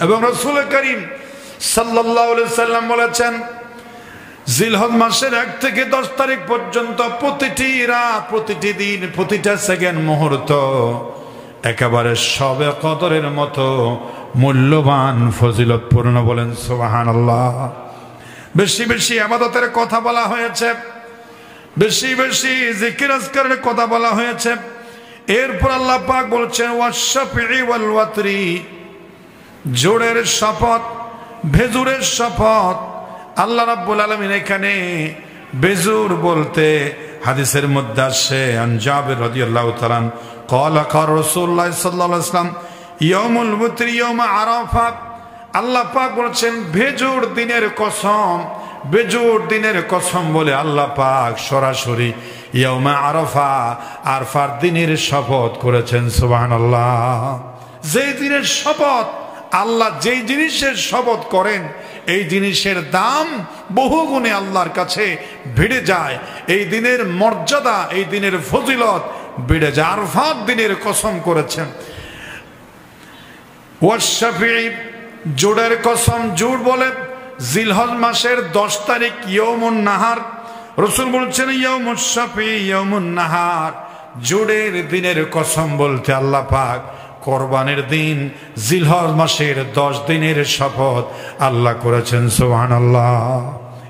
এবং রাসূল করিম সাল্লাল্লাহু আলাইহি সাল্লাম বলেছেন, জিলহজ মাসের 1 থেকে 10 তারিখ পর্যন্ত প্রতিটি রাত, প্রতিটি দিন, প্রতিটা সেকেন্ড, মুহূর্ত একেবারে শবে কদরের মতো মূল্যবান, ফজিলতপূর্ণ। বলেন সুবহানাল্লাহ। বেশি বেশি ইবাদতের কথা বলা হয়েছে, বেশি বেশি জিকির আজকারের কথা বলা হয়েছে। এরপর আল্লাহ পাক বলছেন ওয়াশ-শাফিঈ ওয়াল ওয়াতরি, জোড়ের শপথ, ভেজুরের শপথ। আল্লাহ রাব্বুল আলামিন এখানে বেজুর বলতে হাদিসের মধ্যে আসে, আন জাবির রাদিয়াল্লাহু তাআলা ক্বালা ক্বালা রাসূলুল্লাহ সাল্লাল্লাহু আলাইহি ওয়াসাল্লাম ইয়াউমুল ওয়াতরি ইয়াউমা আরাফা। আল্লাহ পাক বলেছেন বেজুর দিনের কসম, বেজুর দিনের কসম বলে আল্লাহ পাক সরাসরি ইয়াউমা আরাফা, আরফার দিনের শপথ করেছেন। সুবহানাল্লাহ। যেই দিনের শপথ, আল্লাহ যেই জিনিসের শপথ করেন এই জিনিসের দাম বহুগুণে আল্লাহর কাছে বেড়ে যায়। এই দিনের মর্যাদা, এই দিনের ফজিলত বেড়ে যায়। আরফার দিনের কসম করেছেন। ওয়াশ-শাফিঈ, জোড়ের কসম, জোড় বলে জিলহজ মাসের 10 তারিখ ইয়াউমুন নাহার। রাসূল বলছেন ইয়াউমুশ শাফিঈ ইয়াউমুন নাহার, জোড়ের দিনের কসম বলতে আল্লাহ পাক কোরবানির দিন জিলহজ মাসের 10 দিনের শপথ আল্লাহ করেছেন। সুবহানাল্লাহ।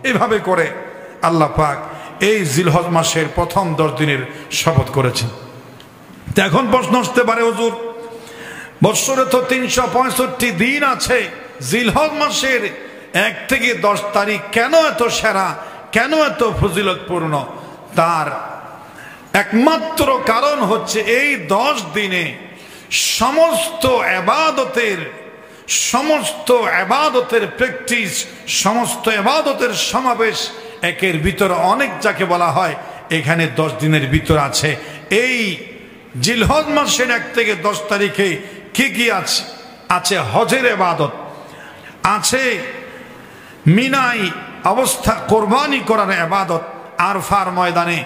এভাবে করে আল্লাহ পাক এই জিলহজ মাসের প্রথম 10 দিনের শপথ করেছেন। তো এখন প্রশ্ন আসতে পারে, হুজুর বৎসরে তো 365 দিন আছে, জিলহজ মাসের 1 থেকে 10 তারিখ কেন এত সেরা, কেন এত ফজিলতপূর্ণ? তার একমাত্র কারণ হচ্ছে এই 10 দিনে সমস্ত ইবাদতের প্র্যাকটিস, সমস্ত ইবাদতের সমাবেশ, একের ভিতর অনেক যাকে বলা হয়, এখানে 10 দিনের ভিতর আছে। এই জিলহজ মাসের 1 থেকে 10 তারিখে কি কি আছে? আছে হজের ইবাদত, আছে মিনায় অবস্থা কোরবানি করার ইবাদত, আরফার ময়দানে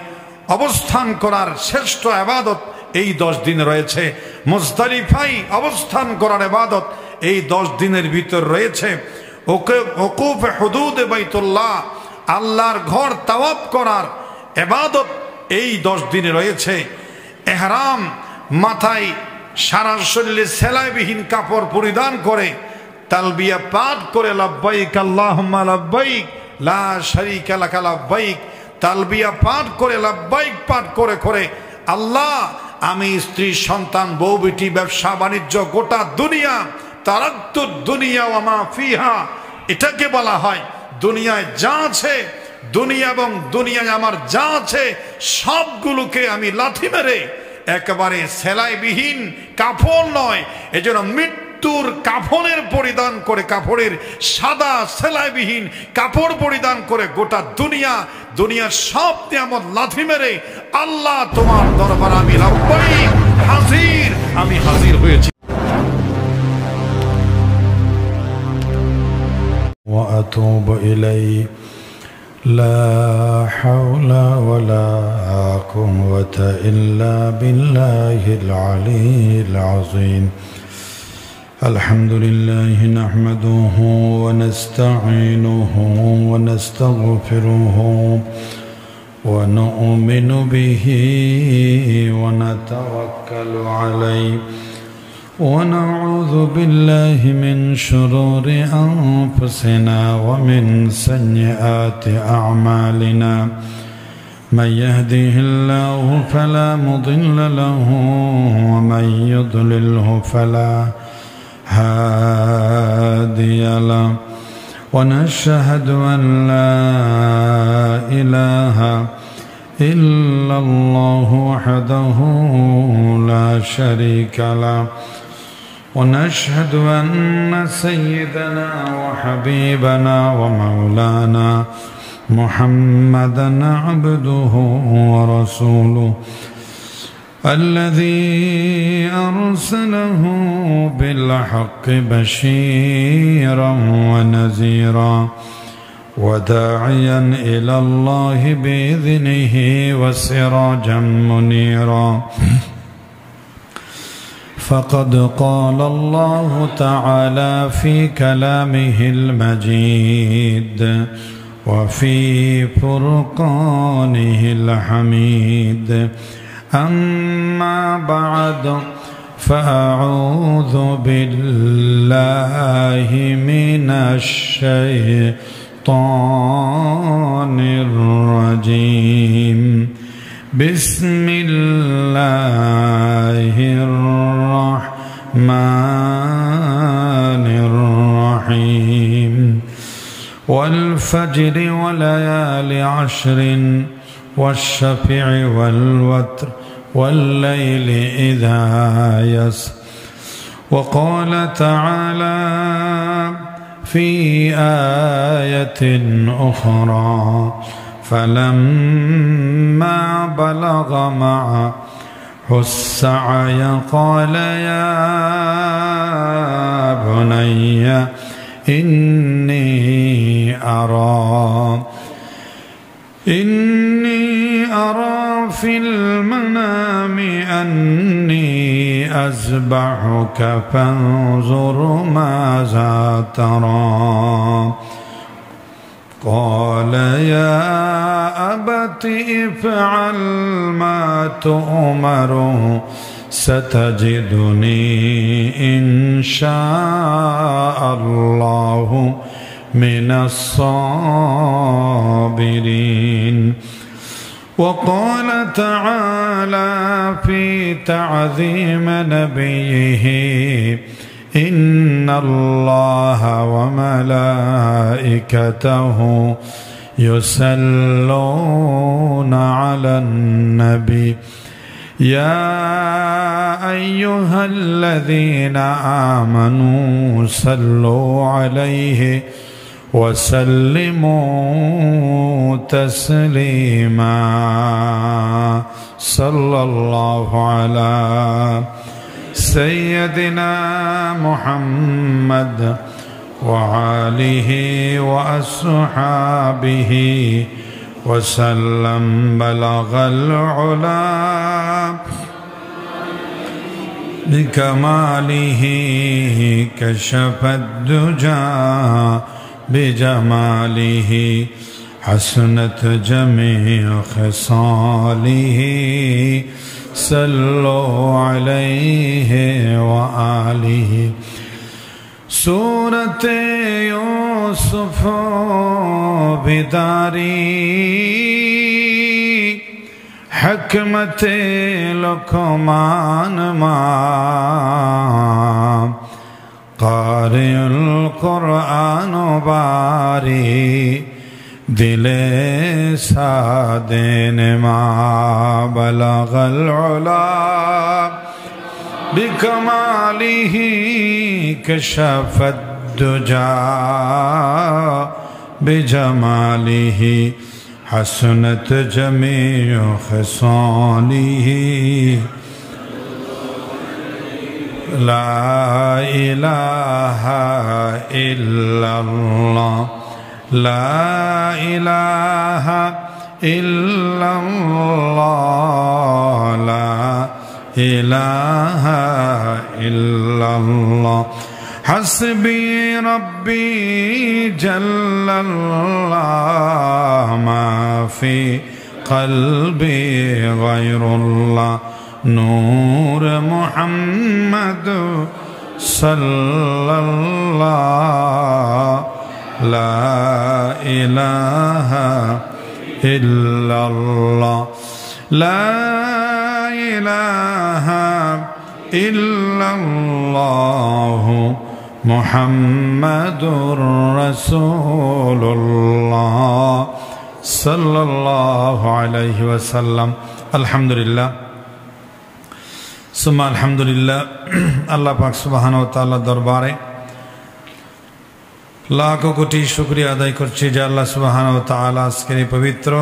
অবস্থান করার শ্রেষ্ঠ ইবাদত এই 10 দিন রয়েছে, মুজদালিফায় অবস্থান করার ইবাদত এই 10 দিনের ভিতর রয়েছে, ওকুফ হুদুদ বাইতুল্লাহ, আল্লাহর ঘর তাওয়াফ করার ইবাদত এই 10 দিনে রয়েছে, ইহরাম, মাথায় সারা শরীরে সেলাইবিহীন কাপড় পরিধান করে তালবিয়া পাঠ করে লাব্বাইক আল্লাহুম্মা লাব্বাইক লা শারীকা লাকা লাব্বাইক, তালবিয়া পাঠ করে লাব্বাইক পাঠ করে করে আল্লাহ আমি, স্ত্রী, সন্তান, বউ বেটি, ব্যবসা বাণিজ্য, গোটা দুনিয়া, তারাক্তুদ দুনিয়া ওয়া মা ফিহা, এটাকে বলা হয় দুনিয়ায় যা আছে, দুনিয়া এবং দুনিয়ায় আমার যা আছে সবগুলোকে আমি লাথি মেরে একেবারে সেলাইবিহীন কাফন নয়, এজন্য মৃত্যুর কাফনের পরিধান করে, কাপড়ের সাদা সেলাইবিহীন কাপড় পরিধান করে গোটা দুনিয়ার সব নিয়ামত লাথি মেরে আল্লাহ তোমার দরবার আমি লাব্বাইক হাজির, আমি হাজির হয়েছি। ওয়া আতুবু ইলাইহি লা হাওলা ওয়ালা কুওয়াতা ইল্লা বিল্লাহিল আলিয়্যিল আযীম। আলহামদুলিল্লাহি নাহমাদুহু ওয়া নাস্তাঈনুহু ওয়া নাস্তাগফিরুহু ওয়া নু'মিনু বিহি ওয়া নাতাওয়াক্কালু আলাইহি ওয়া নাউযু বিল্লাহি মিন শুরুরি আনফুসিনা ওয়া মিন সাইয়্যাতি আ'মালিনা। من يهده الله فلا مضل له ومن يضلله فلا هادي له ونشهد أن لا إله إلا الله وحده لا شريك له ونشهد أن سيدنا وحبيبنا ومولانا محمدا عبده ورسوله الذي أرسله بالحق بشيرا ونذيرا وداعيا إلى الله بإذنه وسراجا منيرا فقد قال الله تعالى في كلامه المجيد وفي فرقانه الحميد أما بعد فأعوذ بالله من الشيطان الرجيم بسم الله الرحمن الرحيم والفجر وليال عشر والشفع والوتر والليل إذا يسر وقال تعالى في آية أخرى فلما بلغ معه السعي قال يا بني إني أرى في المنام أني أذبحك فانظر ماذا ترى قال يا أبت افعل ما تؤمر ستجدني إن شاء الله من الصابرين وقال تعالى في تعظيم نبيه إن الله وملائكته يصلون على النبي يا أيها الذين آمنوا صلوا عليه وسلموا تسليما صلى الله على سيدنا محمد وآله وأصحابه وسلم بلغ العلا بكماله كشف الدجى بجماله حسنت جميع خصاله صلوا عليه وآله سورة يوسف بداري حکمت لقمان ما قارئ القرآن باری دل سادن ما بلغ العلا بکماله کشف الدجى بجماله حسنت جميع خصاله لا إله إلا الله لا إله إلا الله لا إله إلا الله حسبي ربي جل الله ما في قلبي غير الله نور محمد صلى الله لا إله إلا الله لا إله إلا الله محمد رسول الله صلى الله عليه وسلم الحمد لله ثم الحمد لله আল্লাহ পাক সুবহানাহু ওয়া তাআলা দরবারে লাখো কোটি শুকরিয়া আদায় করছি যে আল্লাহ সুবহানাহু ওয়া তাআলা আজকের এই পবিত্র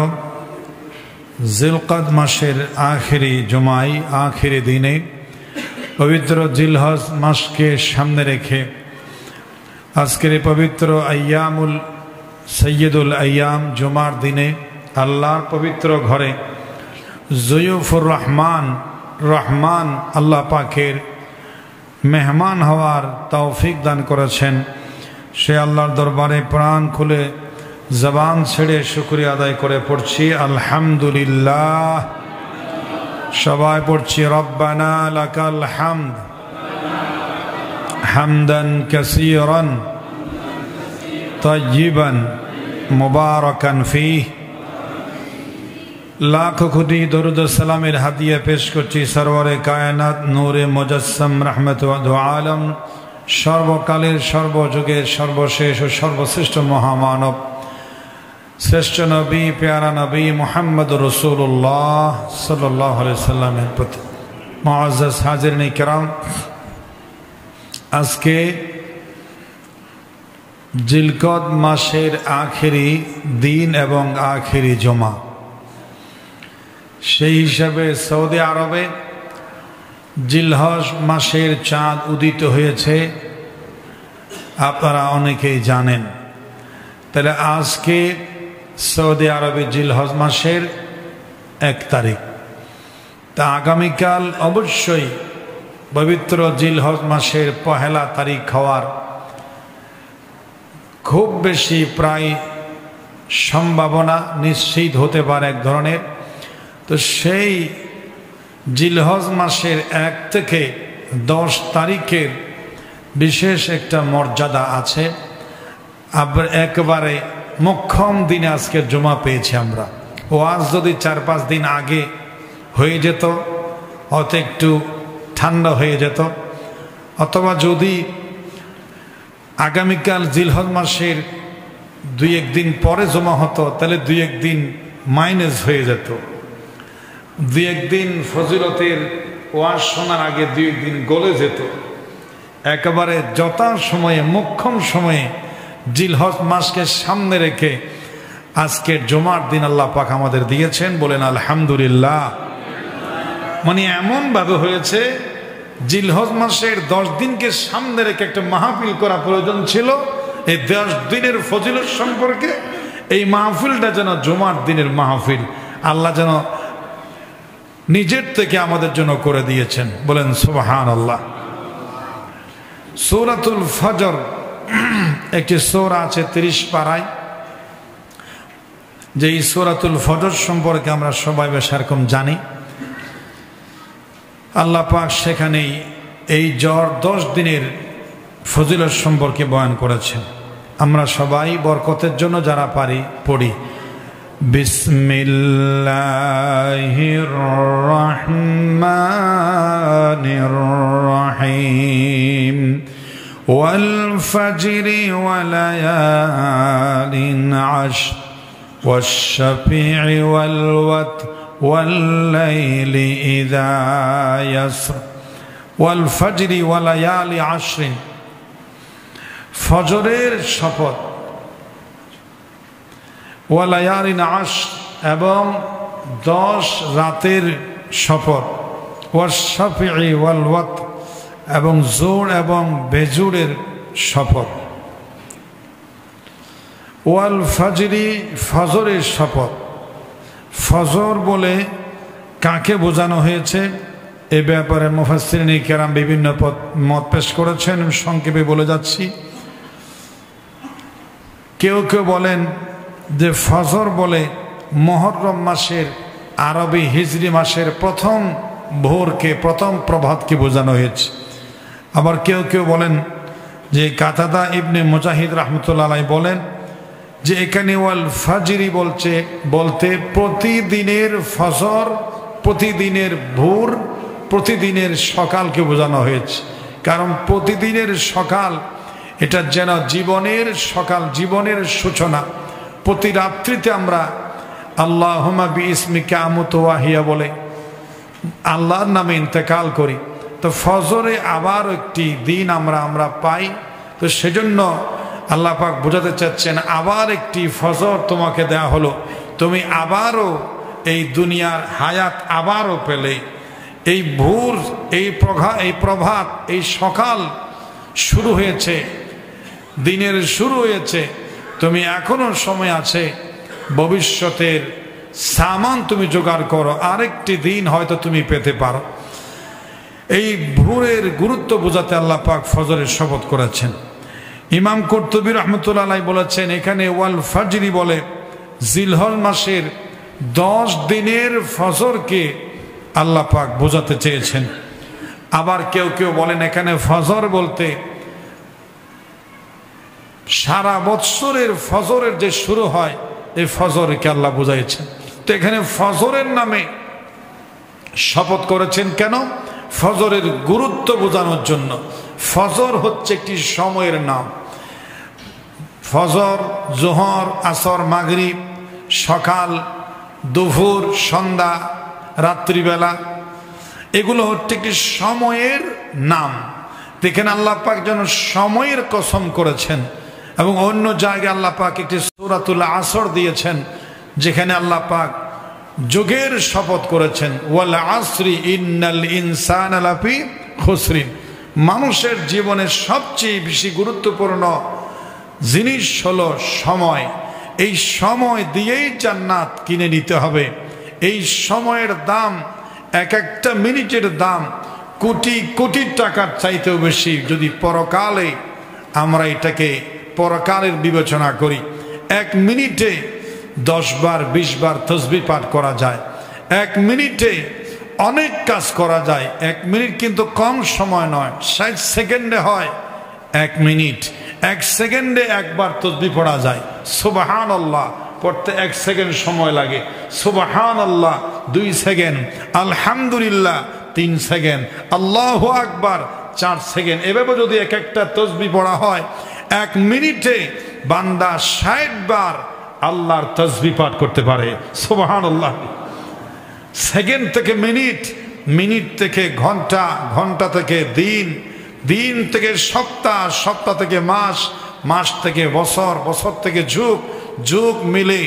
জিলকদ মাসের আখেরি জুমায় আখেরি দিনে পবিত্র জিলহজ মাসকে সামনে রেখে আজকের এই পবিত্র আইয়ামুল সৈয়দুল আইয়াম জুমার দিনে আল্লাহর পবিত্র ঘরে জুয়ুফুর রহমান রহমান আল্লাহ পাকের মেহমান হওয়ার তৌফিক দান করেছেন। সে আল্লাহর দরবারে প্রাণ খুলে জবান ছেড়ে শুকরিয়া আদায় করে পড়ছি আলহামদুলিল্লাহ। সবাই পড়ছি রব্বানা লাকাল হামদ হামদান কাসীরান তাইয়িবান মুবারাকান ফীহ। লাখ কোটি দরুদ সালামের হাদিয়া পেশ করছি সরওয়ারে কায়নাত নূরে মুজাসসাম রাহমাতুল আলম, সর্বকালের সর্বযুগের সর্বশেষ ও সর্বশ্রেষ্ঠ মহামানব, শ্রেষ্ঠ নবী প্যারা নবী মুহাম্মদ রাসূলুল্লাহ সাল্লাল্লাহু আলাইহি সাল্লামের প্রতি। মুআজ্জাজ হাজিরিন কিরাম, আজকে জিলকদ মাসের আখেরি দিন এবং আখেরি জমা। সেই হিসাবে সৌদি আরবে জিলহজ মাসের চাঁদ উদিত হয়েছে, আপনারা অনেকেই জানেন। তাহলে আজকে সৌদি আরবে জিলহজ মাসের 1 তারিখ। তা আগামীকাল অবশ্যই পবিত্র জিলহজ মাসের 1 তারিখ হওয়ার খুব বেশি প্রায় সম্ভাবনা নিশ্চিত হতে পারে এক ধরনের। তো সেই জিলহজ মাসের 1 থেকে 10 তারিখের বিশেষ একটা মর্যাদা আছে। আবার একেবারে মোক্ষম দিনে আজকে জমা পেয়েছি আমরা। ও আজ যদি 4-5 দিন আগে হয়ে যেত হয়তো একটু ঠান্ডা হয়ে যেত, অথবা যদি আগামীকাল জিলহজ মাসের 2-1 দিন পরে জমা হতো তাহলে 2-1 দিন মাইনাস হয়ে যেত। 2-1 দিন ফজিলতের ওয়াজ শোনার আগে 2-1 দিন গলে যেত। একেবারে যথা সময়ে মোক্ষম সময়ে জিলহজ মাসকে সামনে রেখে আজকের জমার দিন আল্লাহ পাক আমাদের দিয়েছেন, বলেন আলহামদুলিল্লাহ। মানে এমন ভাবে হয়েছে জিলহজ মাসের 10 দিনকে সামনে রেখে একটা মাহফিল করা প্রয়োজন ছিল। এই 10 দিনের ফজিলত সম্পর্কে এই মাহফিলটা যেন জমার দিনের মাহফিল আল্লাহ যেন নিজের থেকে আমাদের জন্য করে দিয়েছেন, বলেন সুবহানাল্লাহ। সূরাতুল ফজর একটি সূরা আছে 30 পারায়, যে এই সূরাতুল ফজর সম্পর্কে আমরা সবাই বেশ এরকম জানি। আল্লাহ পাক সেখানেই এই 10 দিনের ফজিলত সম্পর্কে বয়ান করেছেন। আমরা সবাই বরকতের জন্য যারা পারি পড়ি। বিসমিল্লাহির রহমানির রহিম ওয়াল ফাজরি ওয়া লায়ালিন আশর ওয়াশ শাফিঈ ওয়াল ওয়াতর والليل إذا يسر والفجر وليالي عشر। ফজরের শপথ, ওয়ালায়ালিন আশর এবং 10 রাতের শপথ, ওয়াশ-শাফিঈ ওয়াল ওয়াতর এবং জোড় এবং বেজুড়ের শপথ, ওয়াল ফাজরি ফজরের শপথ। ফজর বলে কাকে বোঝানো হয়েছে এ ব্যাপারে মুফাসসিরিন কিরাম বিভিন্ন মত পেশ করেছেন। সংক্ষেপে বলে যাচ্ছি। কেউ কেউ বলেন যে ফজর বলে মুহররম মাসের আরবি হিজরি মাসের প্রথম ভোরকে, প্রথম প্রভাতকে বোঝানো হয়েছে। আবার কেউ কেউ বলেন যে কাতাদা ইবনে মুজাহিদ রাহমাতুল্লাহ আলাইহি বলেন যে এখানে ওয়াল ফাজরি বলতে প্রতিদিনের ফজর, প্রতিদিনের ভোর, প্রতিদিনের সকালকে বোঝানো হয়েছে। কারণ প্রতিদিনের সকাল এটা যেন জীবনের সকাল, জীবনের সূচনা। প্রতি রাত্রিতে আমরা আল্লাহুম্মা বিইসমিকা আমুতু ওয়া আহইয়া বলে আল্লাহর নামে ইন্তেকাল করি। তো ফজরে আবার একটি দিন আমরা পাই। তো সেজন্য আল্লাহ পাক বোঝাতে চাচ্ছেন আবার একটি ফজর তোমাকে দেয়া হলো, তুমি আবারও এই দুনিয়ার হায়াত আবারও পেলে। এই ভোর, এই প্রভাত, এই সকাল শুরু হয়েছে, দিনের শুরু হয়েছে। তুমি এখনো সময় আছে, ভবিষ্যতের সামান তুমি জোগাড় করো, আরেকটি দিন হয়তো তুমি পেতে পারো। এই ভোরের গুরুত্ব বোঝাতে আল্লাহ পাক ফজরের শপথ করেছেন। ইমাম কুরতুবী রাহমাতুল্লাহ আলাইহি বলেছেন, এখানে ওয়াল ফাজরি বলে জিলহজ মাসের 10 দিনের ফজরকে আল্লাহ পাক বোঝাতে চেয়েছেন। আবার কেউ কেউ বলেন এখানে ফজর বলতে সারা বৎসরের ফজরের যে শুরু হয় এই ফজরকে আল্লাহ বুঝাইছেন। তো এখানে ফজরের নামে শপথ করেছেন কেন? ফজরের গুরুত্ব বোঝানোর জন্য। ফজর হচ্ছে একটি সময়ের নাম। ফজর, জোহর, আসর, মাগরিব, সকাল, দুপুর, সন্ধ্যা, রাত্রিবেলা, এগুলো হচ্ছে একটি সময়ের নাম। দেখেন আল্লাহ পাক যেন সময়ের কসম করেছেন। এবং অন্য জায়গায় আল্লাহ পাক একটি সূরাতুল আসর দিয়েছেন, যেখানে আল্লাহ পাক যুগের শপথ করেছেন, ওয়াল আসরি ইন্নাল ইনসানা লাফি খুসরিন। মানুষের জীবনের সবচেয়ে বেশি গুরুত্বপূর্ণ জিনিস হলো সময়। এই সময় দিয়েই জান্নাত কিনে নিতে হবে। এই সময়ের দাম, এক একটা মিনিটের দাম কোটি কোটি টাকার চাইতেও বেশি। যদি পরকালে আমরা এটাকে পরকালের বিবেচনা করি, 1 মিনিটে 10 বার 20 বার তাসবিহ পাঠ করা যায়। 1 মিনিটে অনেক কাজ করা যায়। 1 মিনিট কিন্তু কম সময় নয়, 60 সেকেন্ডে হয় 1 মিনিট। 1 সেকেন্ডে একবার তাসবিহ পড়া যায়। সুবহানাল্লাহ পড়তে 1 সেকেন্ড সময় লাগে। সুবহানাল্লাহ 2 সেকেন্ড, আলহামদুলিল্লাহ 3 সেকেন্ড, আল্লাহু আকবার 4 সেকেন্ড। এভাবে যদি এক একটা তাসবিহ পড়া হয়, 1 মিনিটে বান্দা 60 বার আল্লাহর তাসবিহ পাঠ করতে পারে। সুবহানাল্লাহ। সেকেন্ড থেকে মিনিট, মিনিট থেকে ঘন্টা, ঘন্টা থেকে দিন, দিন থেকে সপ্তাহ, সপ্তাহ থেকে মাস, মাস থেকে বছর, বছর থেকে যুগ, যুগ মিলে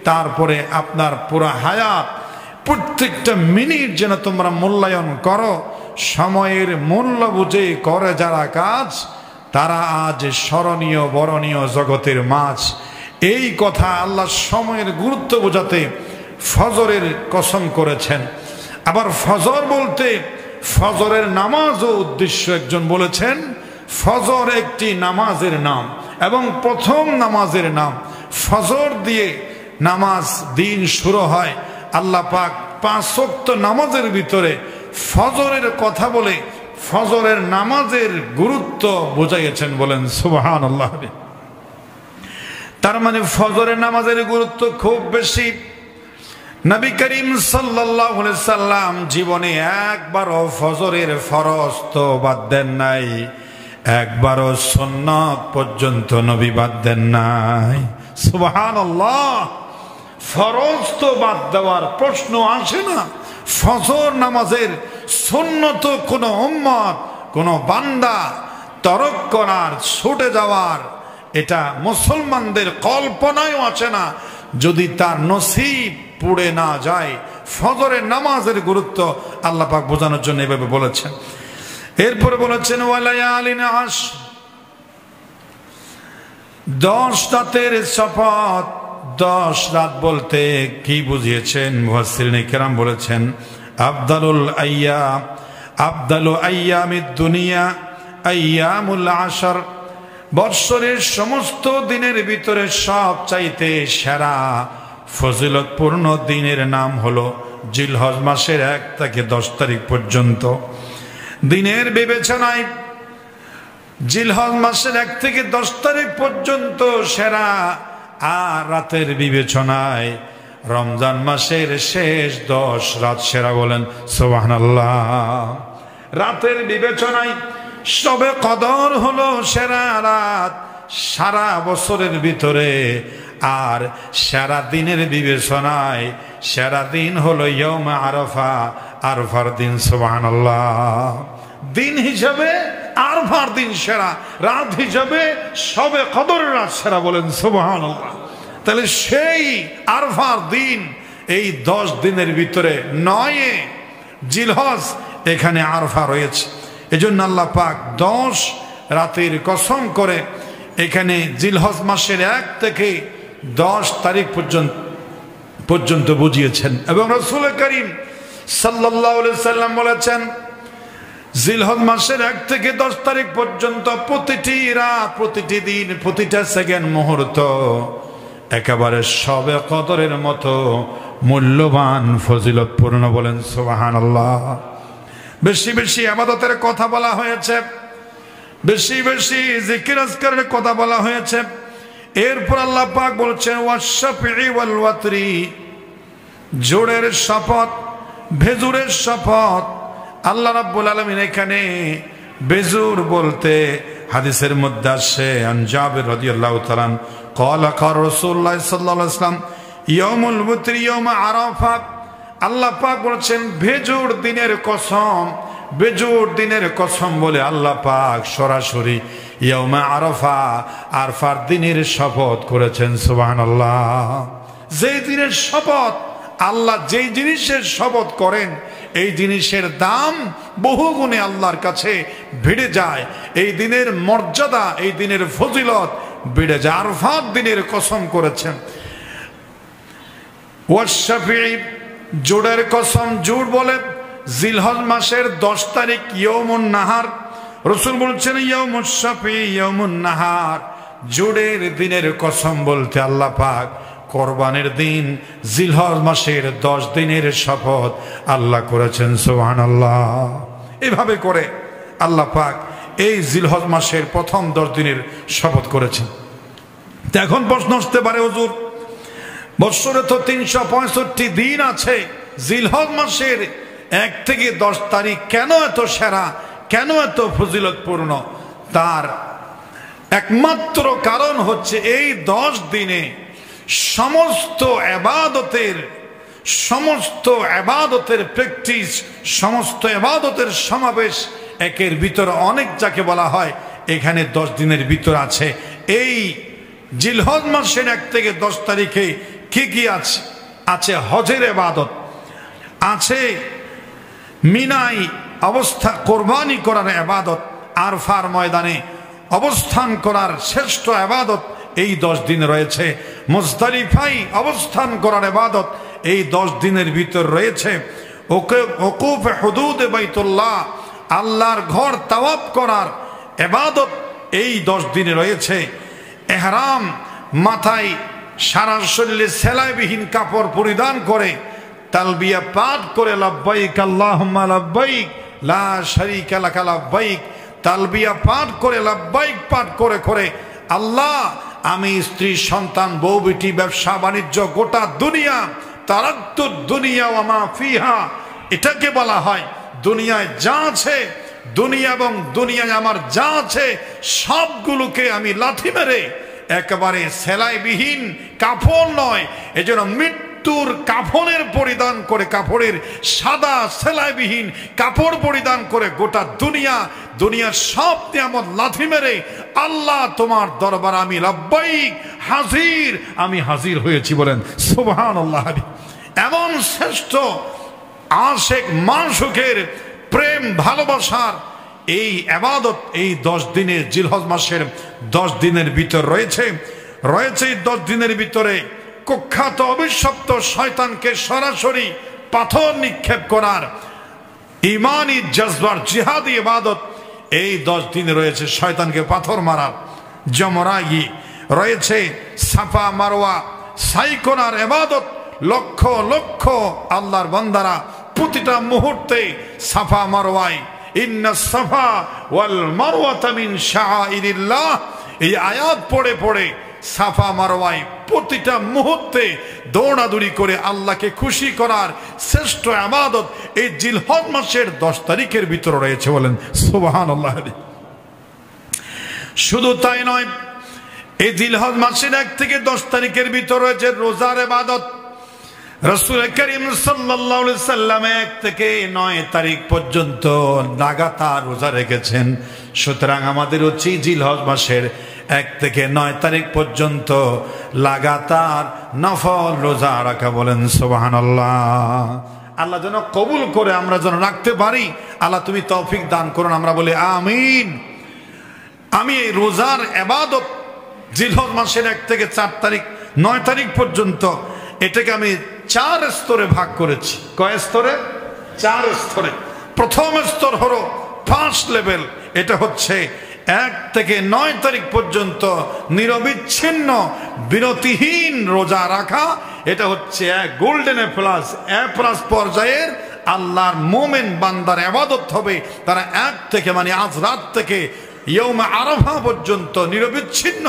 তারপরে আপনার পুরো হায়াত। প্রত্যেকটা মিনিট যেন তোমরা মূল্যায়ন করো। সময়ের মূল্য বুঝে করে যারা কাজ, তারা আজ স্মরণীয় বরণীয় জগতের মাছ। এই কথা আল্লাহ সময়ের গুরুত্ব বোঝাতে ফজরের কসম করেছেন। আবার ফজর বলতে ফজরের নামাজও উদ্দেশ্য। একজন বলেছেন ফজর একটি নামাজের নাম এবং প্রথম নামাজের নাম। ফজর দিয়ে নামাজ দিন শুরু হয়। আল্লাহ পাক 5 ওয়াক্ত নামাজের ভিতরে ফজরের কথা বলে ফজরের নামাজের গুরুত্ব বুঝাইয়েছেন। বলেন সুবহানাল্লাহ। তার মানে ফজরের নামাজের গুরুত্ব খুব বেশি। নবী করিম সাল্লাল্লাহু আলাইহি সাল্লাম জীবনে একবারও ফজরের ফরজ তো বাদ দেন নাই, একবারও সুন্নাত পর্যন্ত নবী বাদ দেন নাই। সুবহানাল্লাহ। ফরজ তো বাদ দেওয়ার প্রশ্ন আসে না। ফজর নামাজের সুন্নত কোন উম্মত, কোন বান্দা তরক করার, ছুটে যাওয়ার এটা মুসলমানদের কল্পনায়ও আছে না, যদি তার নসিব পুড়ে না যায়। ফজরের নামাজের গুরুত্ব আল্লাহ পাক বোঝানোর জন্য এভাবে বলেছেন। এরপরে বলেছেন ওয়ালায়ালিন আশ, 10 রাতের শপথ। 10 রাত বলতে কি বুঝিয়েছেন? মুফাসসিরিনে কেরাম বলেছেন আফদালুল আইয়াম, আফদালু আইয়ামিদ দুনিয়া আইয়ামুল আশর। বৎসরের সমস্ত দিনের ভিতরে সব চাইতে সেরা ফজিলতপূর্ণ দিনের নাম হলো জিলহজ মাসের 1 থেকে 10 তারিখ পর্যন্ত। দিনের বিবেচনায় জিলহজ মাসের 1 থেকে 10 তারিখ পর্যন্ত সেরা, আর রাতের বিবেচনায় রমজান মাসের শেষ 10 রাত সেরা। বলেন সুবহানাল্লাহ। রাতের বিবেচনায় শবে কদর হলো সেরা রাত সারা বছরের ভিতরে, আর সেরা দিনের বিবেচনায় সেরা দিন হলো ইয়ৌমে আরাফা, আরাফার দিন। সুবহানাল্লাহ। দিন হিসাবে আরাফার দিন সেরা, রাত হিসাবে শবে কদরের রাত সেরা। বলেন সুবহানাল্লাহ। তাহলে সেই আরাফার দিন এই 10 দিনের ভিতরে 9 জিলহজ এখানে আরাফা রয়েছে। এজন্য আল্লাহ পাক 10 রাতের কসম করে এখানে জিলহজ মাসের 1 থেকে 10 তারিখ পর্যন্ত বুঝিয়েছেন। এবং রাসূল করিম সাল্লাল্লাহু আলাইহি সাল্লাম বলেছেন জিলহজ মাসের 1 থেকে 10 তারিখ পর্যন্ত প্রতিটি রাত, প্রতিটি দিন, প্রতিটা সেকেন্ড, মুহূর্ত একেবারে শবে কদরের মতো মূল্যবান, ফজিলতপূর্ণ। বলেন সুবহানাল্লাহ। বেশি বেশি ইবাদতের কথা বলা হয়েছে, বেশি বেশি জিকির আজকারের কথা বলা হয়েছে। এরপর আল্লাহ পাক বলছেন ওয়াশ-শাফিঈ ওয়াল ওয়াতরি, জোড়ের শপথ, ভেজুরের শপথ। আল্লাহ রাব্বুল আলামিন এখানে বেজুর বলতে হাদিসের মধ্যে আসে, আন জাবির রাদিয়াল্লাহু তাআলা ক্বালা ক্বালা রাসূলুল্লাহ সাল্লাল্লাহু আলাইহি ওয়াসাল্লাম ইয়াউমুল ওয়াতরি ইয়াউম আরাফা। আল্লাহ পাক বলেছেন ভেজুর দিনের কসম, বেজুর দিনের কসম বলে আল্লাহ পাক সরাসরি ইয়াউমে আরাফা, আরাফার দিনের শপথ করেছেন। সুবহানাল্লাহ। যেই দিনের শপথ, আল্লাহ যেই জিনিসের শপথ করেন এই জিনিসের দাম বহুগুণে আল্লাহর কাছে বেড়ে যায়। এই দিনের মর্যাদা, এই দিনের ফজিলত বেড়ে যায়। আরাফার দিনের কসম করেছেন। ওয়াশ-শাফিঈ, জোড়ের কসম, জোড় বলে জিলহজ মাসের 10 তারিখ ইয়াউমুন নাহার। রাসূল বলছেন ইয়াউমুশ শাফিঈ ইয়াউমুন নাহার, জোড়ের দিনের কসম বলতে আল্লাহ পাক কোরবানির দিন জিলহজ মাসের 10 দিনের শপথ আল্লাহ করেছেন। সুবহানাল্লাহ। এভাবে করে আল্লাহ পাক এই জিলহজ মাসের প্রথম 10 দিনের শপথ করেছেন। তো এখন প্রশ্ন আসতে পারে, হুজুর বৎসরে তো 365 দিন আছে, জিলহজ মাসের 1 থেকে 10 তারিখ কেন এত সেরা, কেন এত ফজিলতপূর্ণ? তার একমাত্র কারণ হচ্ছে এই 10 দিনে সমস্ত ইবাদতের প্র্যাকটিস, সমস্ত ইবাদতের সমাবেশ, একের ভিতরে অনেক যাকে বলা হয় এখানে 10 দিনের ভিতর আছে। এই জিলহজ মাসের 1 থেকে 10 তারিখে কি কি আছে? আছে হজের ইবাদত, আছে মিনায় অবস্থা কোরবানি করার ইবাদত, আরফার ময়দানে অবস্থান করার শ্রেষ্ঠ ইবাদত এই 10 দিন রয়েছে, মুজদালিফায় অবস্থান করার ইবাদত এই 10 দিনের ভিতর রয়েছে, ওকুফ হুদুদ বাইতুল্লাহ আল্লাহর ঘর তাওয়াফ করার ইবাদত এই 10 দিনে রয়েছে, ইহরাম মাথায় সারা শরীরে সেলাইবিহীন কাপড় পরিধান করে তালবিয়া পাঠ করে লাব্বাইক আল্লাহুম্মা লাব্বাইক লা শারীকা লাকা লাব্বাইক, তালবিয়া পাঠ করে লাব্বাইক পাঠ করে করে আল্লাহ আমি স্ত্রী সন্তান বউ বেটি ব্যবসা বাণিজ্য গোটা দুনিয়া, তারাক্তু দুনিয়া ওয়া মা ফিহা, এটাকে বলা হয় দুনিয়ায় যা আছে, দুনিয়া এবং দুনিয়ায় আমার যা আছে সবগুলোকে আমি লাথি মেরে একেবারে সেলাইবিহীন কাফন নয়, এজন্য মৃত্যুর কাফনের পরিধান করে, কাপড়ের সাদা সেলাইবিহীন কাপড় পরিধান করে গোটা দুনিয়ার সব নিয়ামত লাথি মেরে আল্লাহ তোমার দরবার আমি লাব্বাইক হাজির, আমি হাজির হয়েছি। বলেন সুবহানাল্লাহ। এমন শ্রেষ্ঠ আশিক মাশউকের প্রেম ভালোবাসার এই ইবাদত এই 10 দিনের জিলহজ মাসের 10 দিনের ভিতর রয়েছে। এই 10 দিনের ভিতরে কুখ্যাত অভিশপ্ত শয়তানকে সরাসরি পাথর নিক্ষেপ করার ইমানি জজবার জিহাদি ইবাদত এই 10 দিনে রয়েছে। শয়তানকে পাথর মারার জমরাই রয়েছে, সাফা মারওয়া সাই করার ইবাদত। লক্ষ লক্ষ আল্লাহর বান্দারা প্রতিটা মুহূর্তে সাফা মারওয়ায় ইন্নাস সাফা ওয়াল মারওয়াতা মিন শাআইরিল্লাহ, এই আয়াত পড়ে পড়ে সাফা মারওয়ায় প্রতিটা মুহূর্তে দৌড়াদৌড়ি করে আল্লাহকে খুশি করার শ্রেষ্ঠ ইবাদত এই জিলহজ মাসের 10 তারিখের ভিতরে রয়েছে। বলেন সুবহানাল্লাহ। শুধু তাই নয়, এই জিলহজ মাসের 1 থেকে 10 তারিখের ভিতরে রয়েছে রোজার ইবাদত। রাসূল করিম সাল্লাল্লাহু আলাইহি সাল্লাম 1 থেকে 9 তারিখ পর্যন্ত লাগাতার রোজা রেখেছেন। সুতরাং আমাদের হচ্ছে জিলহজ মাসের 1 থেকে 9 তারিখ পর্যন্ত লাগাতার নফল রোজা রাখা। বলেন সুবহানাল্লাহ। আল্লাহ যেন কবুল করে আমরা যেন রাখতে পারি। আল্লাহ তুমি তৌফিক দান করুন, আমরা বলি আমিন। আমি এই রোজার ইবাদত জিলহজ মাসের 1 থেকে 4 তারিখ 9 তারিখ পর্যন্ত এটাকে আমি 4 স্তরে ভাগ করেছি। কয় স্তরে? 4 স্তরে। প্রথম স্তর হলো ফার্স্ট লেভেল, এটা হচ্ছে 1 থেকে 9 তারিখ পর্যন্ত নিরবিচ্ছিন্ন বিরতিহীন রোজা রাখা। এটা হচ্ছে গোল্ডেন এ প্লাস পর্যায়ের আল্লাহর মোমেন বান্দার ইবাদত হবে। তারা 1 থেকে মানে আজ রাত থেকে ইয়ৌমে আরাফা পর্যন্ত নিরবিচ্ছিন্ন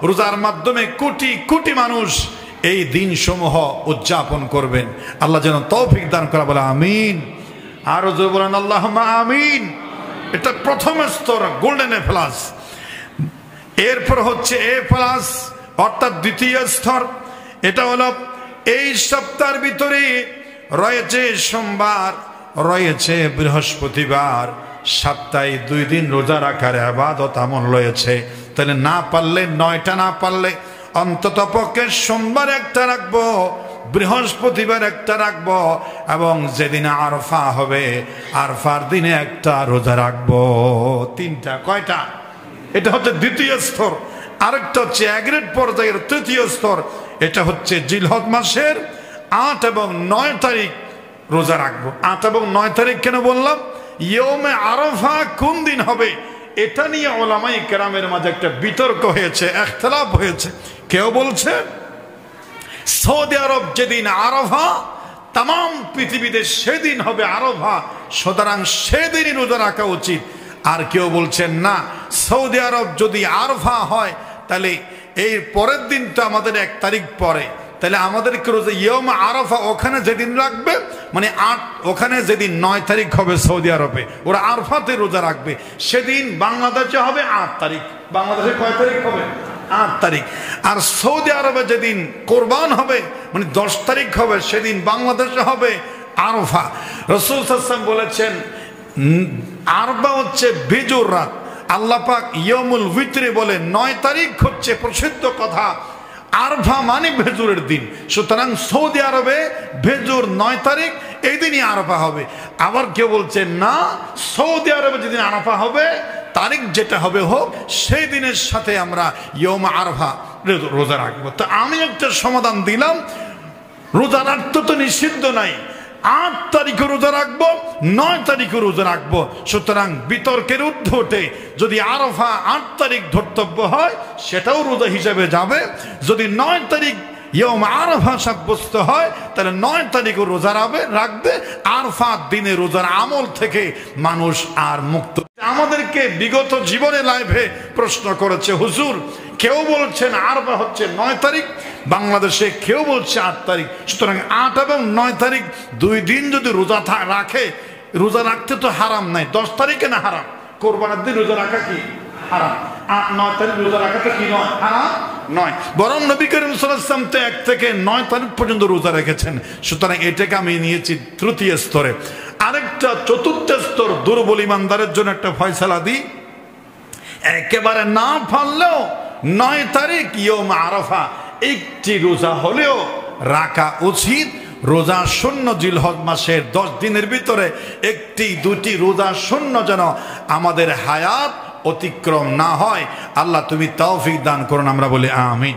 রোজার মাধ্যমে কোটি কোটি মানুষ এই দিনসমূহ উদযাপন করবেন। আল্লাহ যেন তৌফিক দান করা, বলে আমিন। আরো জোরে বলেন আল্লাহুম্মা আমিন। এটা প্রথম স্তর গোল্ডেন এ প্লাস। এরপর হচ্ছে এ প্লাস অর্থাৎ দ্বিতীয় স্তর। এটা হলো এই সপ্তাহের ভিতরে রয়েছে সোমবার, রয়েছে বৃহস্পতিবার, সপ্তাহে 2 দিন রোজা রাখার ইবাদত আমল রয়েছে। তাহলে না পারলে 9টা, না পারলে অন্তত পক্ষে সোমবার একটা রাখবো, বৃহস্পতিবার একটা রাখবো, এবং যেদিন আরফা হবে আরফার দিনে একটা রোজা রাখবো। 3টা। কয়টা? এটা হচ্ছে দ্বিতীয় স্তর। আরেকটা হচ্ছে এগ্রেড পর্যায়ের তৃতীয় স্তর। এটা হচ্ছে জিলহজ মাসের 8 এবং 9 তারিখ রোজা রাখবো। 8 এবং 9 তারিখ কেন বললাম? ইয়ৌমে আরাফা কোন দিন হবে এটা নিয়ে ওলামায়ে কেরামের মাঝে একটা বিতর্ক হয়েছে, ইখতিলাফ হয়েছে। কেউ বলছে সৌদি আরব যেদিন আরাফা, তাম পৃথিবীতে সেদিন হবে আরাফা, সুতরাং সেদিনই রোজা রাখা উচিত। আর কেউ বলছেন না, সৌদি আরব যদি আরাফা হয় তাহলে এর পরের দিন তো আমাদের 1 তারিখ পরে, তাহলে আমাদেরকে রোজা ইয়ৌমে আরাফা ওখানে যেদিন রাখবে মানে 8, ওখানে যেদিন 9 তারিখ হবে সৌদি আরবে, ওরা আরাফাতে রোজা রাখবে, সেদিন বাংলাদেশে হবে 8 তারিখ। বাংলাদেশে কয় তারিখ হবে? 8 তারিখ। আর সৌদি আরবে যেদিন কোরবান হবে মানে 10 তারিখ হবে, সেদিন বাংলাদেশে হবে আরাফা। রাসূল সাল্লাল্লাহু আলাইহি ওয়াসাল্লাম বলেছেন আরফা হচ্ছে বেজোর রাত। আল্লাহ পাক ইয়মুল ফিতরে বলে 9 তারিখ হচ্ছে প্রসিদ্ধ কথা, আরফা মানে ভেজুরের দিন। সুতরাং সৌদি আরবে ভেজুর 9 তারিখ, এই দিনই আরফা হবে। আবার কেউ বলছে না, সৌদি আরবে যেদিন আরফা হবে তারিখ যেটা হবে হোক, সেই দিনের সাথে আমরা ইয়ৌমে আরফা রোজা রাখবো। তো আমি একটা সমাধান দিলাম, রোজা রাখতে তো নিষিদ্ধ নাই, 8 তারিখে রোজা রাখবো, 9 তারিখে রোজা রাখবো। সুতরাং বিতর্কের ঊর্ধ্বে ওঠে যদি আরাফা 8 তারিখ ধর্তব্য হয় সেটাও রোজা হিসেবে যাবে, যদি 9 তারিখ ইয়ৌমে আরাফা সাব্যস্ত হয় তাহলে 9 তারিখও রোজা রাখবে। আরাফার দিনে রোজার আমল থেকে মানুষ আর মুক্ত। আমাদেরকে বিগত জীবনে লাইভে প্রশ্ন করেছে, হুজুর কেউ বলছেন আরাফা হচ্ছে 9 তারিখ, বাংলাদেশে কেউ বলছে 8 তারিখ। সুতরাং 8 এবং 9 তারিখ 2 দিন যদি রোজা রাখে, রোজা রাখতে তো হারাম নাই। 10 তারিখে না হারাম, কোরবানের দিন রোজা রাখা কি হারাম? 8-9 তারিখ রোজা রাখা তো কি নয়, হারাম নয়। বরং নবী করিম সাল্লাল্লাহু আলাইহি ওয়াসাল্লাম তো 1 থেকে 9 তারিখ পর্যন্ত রোজা রেখেছেন। সুতরাং এটাকে আমি নিয়েছি তৃতীয় স্তরে। আরেকটা চতুর্থ স্তর, দুর্বল ইমানদারের জন্য একটা ফয়সালা দিই, একেবারে না পারলেও 9 তারিখ ইয়ৌমে আরাফা একটি রোজা হলেও রাখা উচিত। রোজা শূন্য জিলহজ মাসের 10 দিনের ভিতরে 1-2টি রোজা শূন্য যেন আমাদের হায়াত অতিক্রম না হয়। আল্লাহ তুমি তৌফিক দান করুন, আমরা বলি আমিন।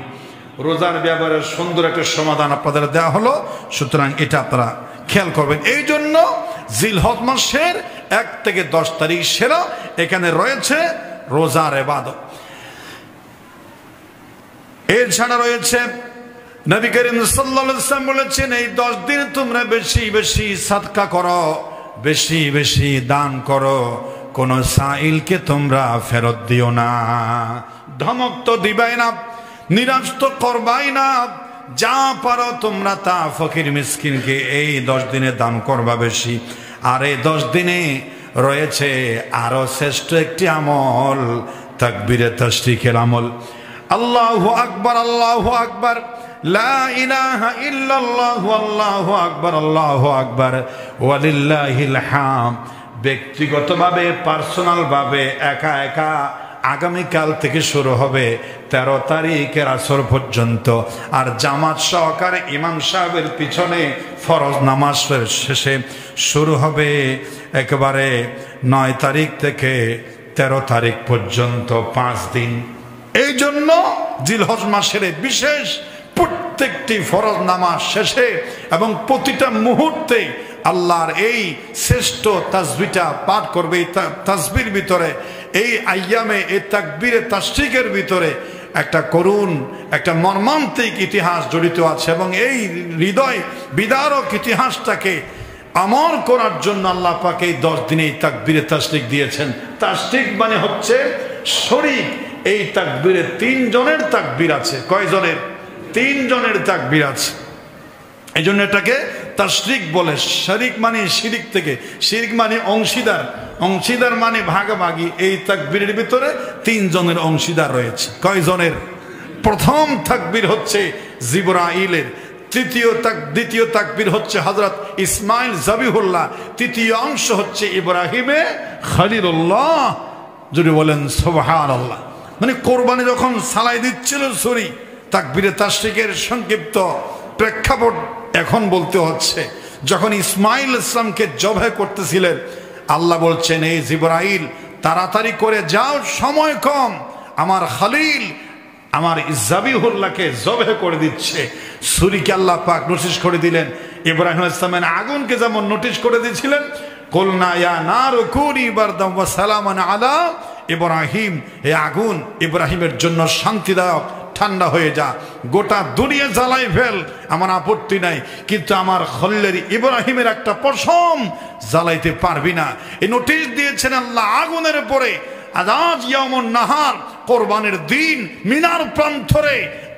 রোজার ব্যাপারে সুন্দর একটা সমাধান আপনাদের দেওয়া হলো, সুতরাং এটা আপনারা খেয়াল করবেন। এই জন্য জিলহজ মাসের 1 থেকে 10 তারিখ সেরা। এখানে রয়েছে রোজার ইবাদত, এছাড়া রয়েছে নবী করিম সাল্লাল্লাহু আলাইহি ওয়াসাল্লাম বলেছেন এই 10 দিন তোমরা বেশি বেশি সাদকা করো, বেশি বেশি দান করো, কোন সাইলকে তোমরা ফেরত দিও না। ধমক তো দিবাই না, নিরাশ তো করবাই না, যা পারো তোমরা তা ফকির মিসকিনকে এই 10 দিনে দান করবা বেশি। আর এই 10 দিনে রয়েছে আরো শ্রেষ্ঠ একটি আমল, তাকবীরে তাশরিকের আমল। আল্লাহু আকবার, আল্লাহু আকবার, লা ইলাহা ইল্লাল্লাহ, আল্লাহু আকবার, আল্লাহু আকবার, ওয়ালিল্লাহিল হামদ। ব্যক্তিগতভাবে পার্সোনাল ভাবে একা একা আগামীকাল থেকে শুরু হবে 13 তারিখের আসর পর্যন্ত, আর জামাত সহকারে ইমাম সাহেবের পিছনে ফরজ নামাজের শেষে শুরু হবে একেবারে 9 তারিখ থেকে 13 তারিখ পর্যন্ত 5 দিন। এই জন্য জিলহজ মাসের বিশেষ প্রত্যেকটি ফরজ নামাজ শেষে এবং প্রতিটা মুহূর্তে আল্লাহর এই শ্রেষ্ঠ তাসবিহটা পাঠ করবে। এই তাসবির ভিতরে, এই আইয়ামে, এই তাকবীরে তাশরিকের ভিতরে একটা করুণ, একটা মর্মান্তিক ইতিহাস জড়িত আছে এবং এই হৃদয় বিদারক ইতিহাসটাকে আমল করার জন্য আল্লাহ পাক এই 10 দিনে এই তাকবীরে তাশরিক দিয়েছেন। তাশরিক মানে হচ্ছে শরীক। এই তাকবীরে 3 জনের তাকবীর আছে। কয় জনের? 3 জনের তাকবীর আছে। এই জন্য এটাকে তাশরিক বলে। শরিক মানে শিরিক থেকে, শিরিক মানে অংশীদার, অংশীদার মানে ভাগাভাগি। এই তাকবীরের ভিতরে 3 জনের অংশীদার রয়েছে। কয় জনের? প্রথম তাকবীর হচ্ছে জিবরাইলের, দ্বিতীয় তাকবীর হচ্ছে হযরত ইসমাইল যাবিহুল্লাহ, তৃতীয় অংশ হচ্ছে ইব্রাহিমে খলিলুল্লাহ। যদি বলেন সুবহানাল্লাহ। মানে কোরবানি যখন সালাই দিচ্ছিল ছুরি, তাকবীরে তাশরিকের সংক্ষিপ্ত প্রেক্ষাপট এখন বলতে হচ্ছে। যখন ইসমাইল ইসলামকে জবাহ করতেছিলেন, আল্লাহ বলছেন, এই জিবরাইল তাড়াতাড়ি করে যাও, সময় কম, আমার খলিল আমার যাবিহুল্লাহকে জবাহ করে দিচ্ছে। ছুরিকে আল্লাহ পাক নোটিশ করে দিলেন। ইব্রাহিম ইসলামের আগুনকে যেমন নোটিশ করে দিয়েছিলেন, কুলনা ইয়া নারু কুনি বারদাম ওয়া সালামান আলা ইব্রাহিম, হে আগুন ইব্রাহিমের জন্য শান্তিদায়ক, ঠান্ডা হয়ে যা, গোটা দুনিয়া জ্বালাই ফেল, আমার আপত্তি নাই, কিন্তু আমার খলিলের ইব্রাহিমের একটা পশম জ্বালাইতে পারবি না। এই নোটিশ দিয়েছেন আল্লাহ আগুনের পরে। আজ ইয়াউমুন নাহার, কোরবানির দিন, মিনার প্রান্তরে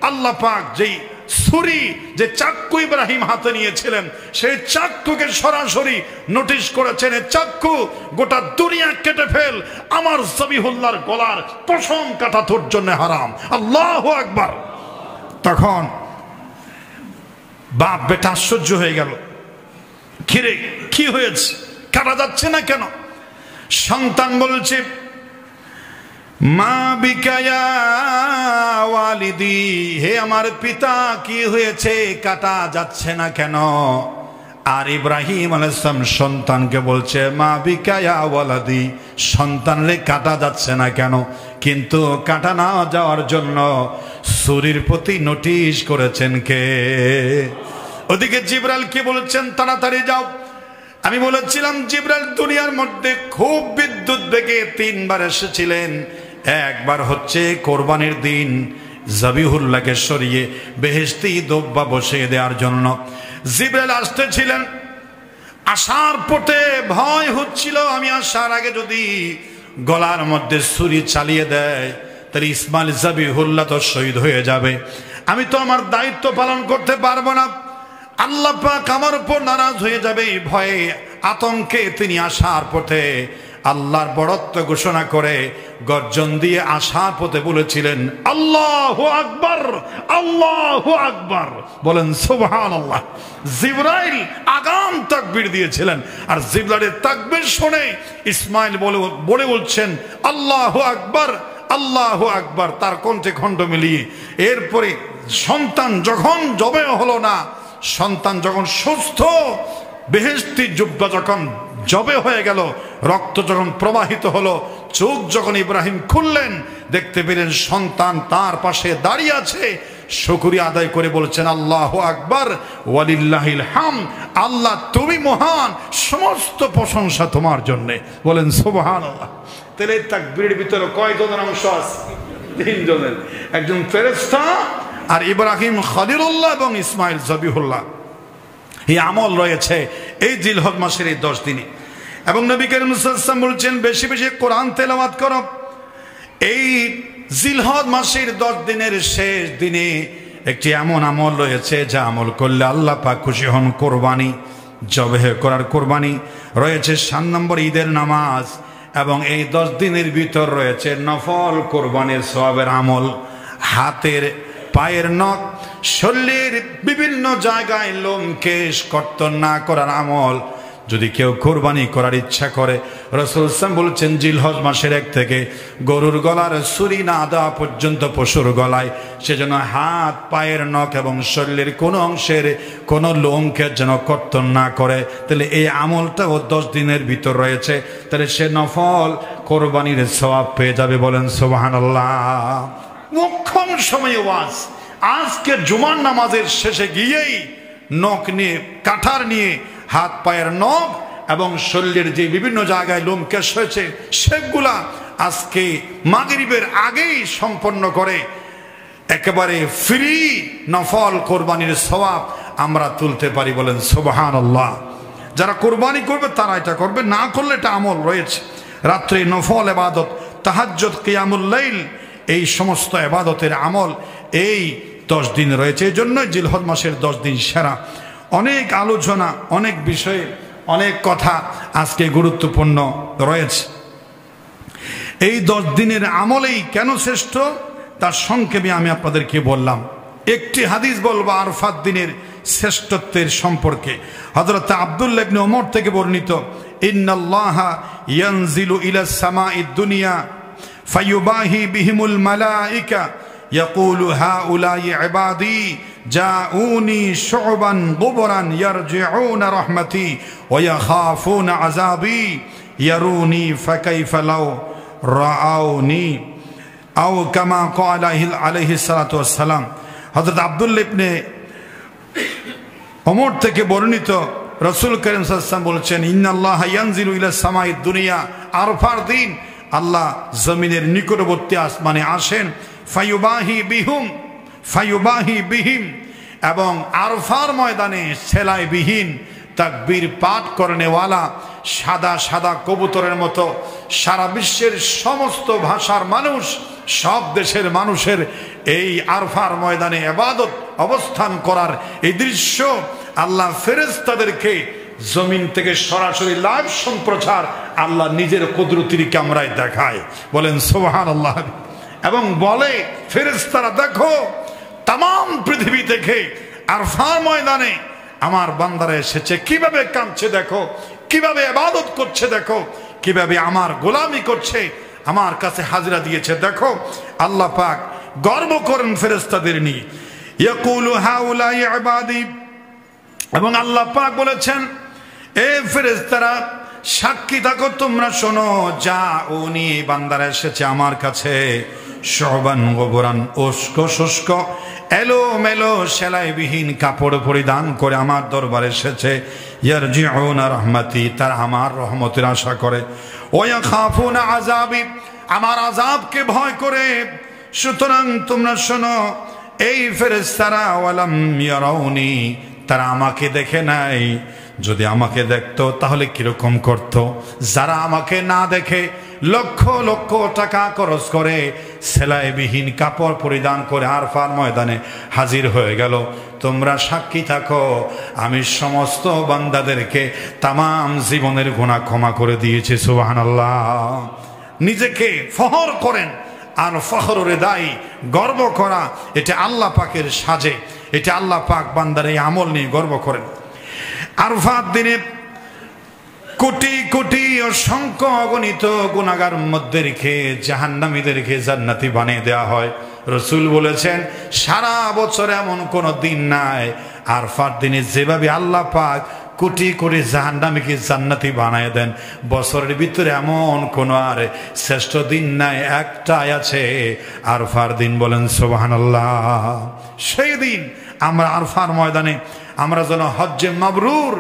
আল্লাহ পাক যেই ছুরি, যে চাক্কু ইব্রাহিম হাতে নিয়েছিলেন, সেই চাক্কুকে সরাসরি নোটিশ করেছেন, চাক্কু গোটা দুনিয়া কেটে ফেল, আমার যাবিহুল্লাহর গলার পশম কাটা তোর জন্য হারাম। আল্লাহু আকবার। তখন বাপ বেটা আশ্চর্য হয়ে গেল, কিরে কি হয়েছে, কাটা যাচ্ছে না কেন? সন্তান বলছে, মা বিকায়া ওয়ালিদি, হে আমার পিতা কি হয়েছে, কাটা যাচ্ছে না কেন? আর ইব্রাহিম আলাইহিস সালাম সন্তানকে বলছে, মা বিকায়া ওয়ালাদি, সন্তান রে কাটা যাচ্ছে না কেন? কিন্তু কাটা না যাওয়ার জন্য ছুরির প্রতি নোটিশ করেছেন কে? ওদিকে জিবরাইল কি বলেছেন, তাড়াতাড়ি যাও। আমি বলেছিলাম জিবরাইল দুনিয়ার মধ্যে খুব বিদ্যুৎ বেগে 3 বার এসেছিলেন। একবার হচ্ছে কোরবানির দিন যাবিহুল্লাহকে সরিয়ে বেহেশতি দোব্বা বসিয়ে দেওয়ার জন্য জিবরাইল আসতেছিলেন। আসার পথে ভয় হচ্ছিল, আমি আসার আগে যদি গলার মধ্যে ছুরি চালিয়ে দেয়, তাহলে ইসমাইল যাবিহুল্লাহ তো শহীদ হয়ে যাবে, আমি তো আমার দায়িত্ব পালন করতে পারবো না, আল্লাহ পাক আমার উপর নারাজ হয়ে যাবে। এই ভয়ে আতঙ্কে তিনি আসার পথে আল্লাহর বড়ত্ব ঘোষণা করে গর্জন দিয়ে আসার পথে বলেছিলেন, আল্লাহু আকবার, আল্লাহু আকবার। বলেন সুবহানাল্লাহ। জিবরাইল আগাম তাকবীর দিয়েছিলেন, আর জিবরাইলের তাকবীর শুনে ইসমাইল বলে বলছেন, আল্লাহু আকবার, আল্লাহু আকবার, তার কণ্ঠে কণ্ঠ মিলিয়ে। এরপরে সন্তান যখন জবে হলো না, সন্তান যখন সুস্থ, বেহেশতি জুব্বা যখন জবে হয়ে গেল, রক্ত যখন প্রবাহিত হলো, চোখ যখন ইব্রাহিম খুললেন, দেখতে পেলেন সন্তান তার পাশে দাঁড়িয়ে আছে, শুকরিয়া আদায় করে বলছেন, আল্লাহু আকবার ওয়ালিল্লাহিল হামদ, আল্লাহ তুমি মহান, সমস্ত প্রশংসা তোমার জন্য। বলেন সুবহানাল্লাহ। তাহলে তাকবীরের ভিতরে কয় জনের অংশ আছে? 3 জনের। একজন ফেরেশতা, আর ইব্রাহিম খলিলুল্লাহ এবং ইসমাইল যাবিহুল্লাহ। এই আমল রয়েছে এই জিলহজ মাসের এই 10 দিনে। এবং নবী করিম সাল্লাল্লাহু আলাইহি ওয়াসাল্লাম বলছেন, বেশি বেশি কোরআন তেলাওয়াত করো। এই জিলহজ মাসের 10 দিনের শেষ দিনে একটি এমন আমল রয়েছে, যা আমল করলে আল্লাহ পাক খুশি হন। কোরবানি, জবেহ করার কোরবানি রয়েছে। 7 নম্বর ঈদের নামাজ, এবং এই 10 দিনের ভিতর রয়েছে নফল কোরবানির সওয়াবের আমল। হাতের, পায়ের নখ, শরীরের বিভিন্ন জায়গায় লোম কেশ কর্তন না করার আমল যদি কেউ কোরবানি করার ইচ্ছা করে, রাসূল সাল্লাল্লাহু বলছেন, জিলহজ মাসের 1 থেকে গরুর গলার ছুরি না দেওয়া পর্যন্ত পশুর গলায় সে যেন হাত, পায়ের নখ এবং শরীরের কোনো অংশের কোনো লোমকে যেন কর্তন না করে। তাহলে এই আমলটাও 10 দিনের ভিতর রয়েছে। তাহলে সে নফল কোরবানির সওয়াব পেয়ে যাবে। বলেন সুবহানাল্লাহ। মোক্ষম সময় ওয়াজ। আজকে জুমার নামাজের শেষে গিয়েই নখ নিয়ে, কাঠার নিয়ে হাত পায়ের নখ এবং শরীরের যে বিভিন্ন জায়গায় লোম কেশ হয়েছে সেগুলা আজকে মাগরিবের আগেই সম্পন্ন করে একেবারে ফ্রি নফল কোরবানির সওয়াব আমরা তুলতে পারি। বলেন সুবহানাল্লাহ। যারা কোরবানি করবে তারা এটা করবে, না করলে এটা আমল রয়েছে। রাত্রে নফল ইবাদত, তাহাজ্জুদ, কিয়ামুল লাইল, এই সমস্ত ইবাদতের আমল এই 10 দিন রয়েছে। এই জন্য জিলহজ মাসের 10 দিন সেরা। অনেক আলোচনা, অনেক বিষয়ে অনেক কথা আজকে গুরুত্বপূর্ণ রয়েছে। এই 10 দিনের আমলেই কেন শ্রেষ্ঠ তার সংক্ষেপে আমি আপনাদেরকে বললাম। একটি হাদিস বলবো আরফাত দিনের শ্রেষ্ঠত্বের সম্পর্কে। হযরত আব্দুল্লাহ ইবনে ওমর থেকে বর্ণিত, ইন্নাল্লাহা ইয়ানজিলু ইলাস সামাঈদ দুনিয়া ফায়ুবাহি বিহিমুল মালায়েকা ইয়াকুলু হাউলাই ইবাদি জাউনি শুবান গুবরান ইয়ারজিউনা রাহমাতি ওয়া ইয়াখাফুনা আযাবি ইয়ারুনি ফাকাইফা লাউ রাআউনি আও কামা ক্বালা আলাইহিস সালাতু ওয়াস সালাম। হযরত আব্দুল্লাহ ইবনে ওমর থেকে বর্ণিত, রাসূল কারীম সাল্লাল্লাহু আলাইহি ওয়াসাল্লাম বলেছেন, ইন্নাল্লাহা ইয়ানজিলু ইলাস সামাঈদ দুনিয়া, আরফার দিন আল্লাহ জমিনের নিকটবর্তী আসমানে আসেন, ফায়ুবাহি বিহিম, এবং আরফার ময়দানে সেলাইবিহীন তাকবীর পাঠ করনেওয়ালা সাদা সাদা কবুতরের মতো সারা বিশ্বের সমস্ত ভাষার মানুষ, সব দেশের মানুষের এই আরফার ময়দানে ইবাদত অবস্থান করার এই দৃশ্য আল্লাহ ফেরেশতাদেরকে জমিন থেকে সরাসরি লাইভ সম্প্রচার আল্লাহ নিজের কুদরতির ক্যামেরায় দেখায়। বলেন সুবহানাল্লাহ। এবং বলে ফেরেশতারা, দেখো তাম পৃথিবী থেকে আরফার ময়দানে আমার বান্দারা এসেছে, কিভাবে কাঁদছে দেখো, কিভাবে ইবাদত করছে দেখো, কিভাবে আমার গোলামি করছে, আমার কাছে হাজিরা দিয়েছে দেখো। আল্লাহ পাক গর্ব করেন ফেরেশতাদের নিয়ে, ইয়াকুলু হাউলাই ইবাদি, এবং আল্লাহ পাক বলেছেন, এ ফেরেশতারা সাক্ষী থাকো, তোমরা শোনো, জাউনি বান্দারা এসেছে আমার কাছে, শুবান গুবরান উস্ক শুষ্ক এলো মেলো সেলাইবিহীন কাপড় পরিধান করে আমার দরবারে এসেছে, ইয়ারজিউনা রাহমাতি, তারা আমার রহমতের আশা করে, ওয়া ইয়াখাফুনা আযাবি, আমার আযাবকে ভয় করে। সুতরাং তোমরা শোনো, এই ফেরেশতারা ওয়ালাম ইয়ারাউনি, তারা আমাকে দেখে নাই, যদি আমাকে দেখতো তাহলে কিরকম করত। যারা আমাকে না দেখে লক্ষ লক্ষ টাকা খরচ করে সেলাইবিহীন কাপড় পরিধান করে আরফার ময়দানে হাজির হয়ে গেল, তোমরা সাক্ষী থাকো আমি সমস্ত বান্দাদেরকে তামাম জীবনের গুনাহ ক্ষমা করে দিয়েছি। সুবহানাল্লাহ। নিজেকে ফখর করেন, আর ফখরে দায়ী, গর্ব করা, এটা আল্লাহ পাকের সাজে, এটা আল্লাহ পাক বান্দার এই আমল নিয়ে গর্ব করেন। আরফাত দিনে কোটি কোটি অসংখ্য অগণিত গুনাহগার মধ্যে রেখে জাহান্নামীদেরকে জান্নাতি বানিয়ে দেওয়া হয়। রাসূল বলেছেন, সারা বছর এমন কোন দিন নাই আরফাত দিনে যেভাবে আল্লাহ পাক কোটি কোটি জাহান্নামীকে জান্নাতি বানিয়ে দেন, বছরের ভিতরে এমন কোন আর শ্রেষ্ঠ দিন নাই, একটাই আছে, আরফার দিন। বলেন সুবহানাল্লাহ। সেই দিন আমরা আরফার ময়দানে আমরা যেন হজ্জে মাবরুর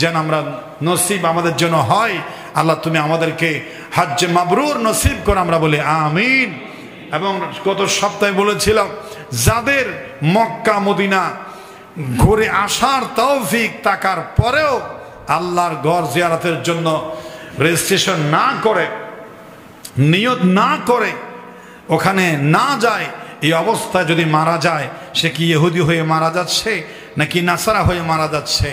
যেন আমরা নসিব আমাদের জন্য হয়। আল্লাহ তুমি আমাদেরকে হজ্জে মাবরুর নসিব করে, আমরা বলি আমিন। এবং গত সপ্তাহে বলেছিলাম, যাদের মক্কা মদিনা ঘুরে আসার তৌফিক থাকার পরেও আল্লাহর ঘর জিয়ারতের জন্য রেজিস্ট্রেশন না করে, নিয়ত না করে, ওখানে না যায়, এই অবস্থায় যদি মারা যায়, সে কি ইহুদি হয়ে মারা যাচ্ছে নাকি নাসারা হয়ে মারা যাচ্ছে,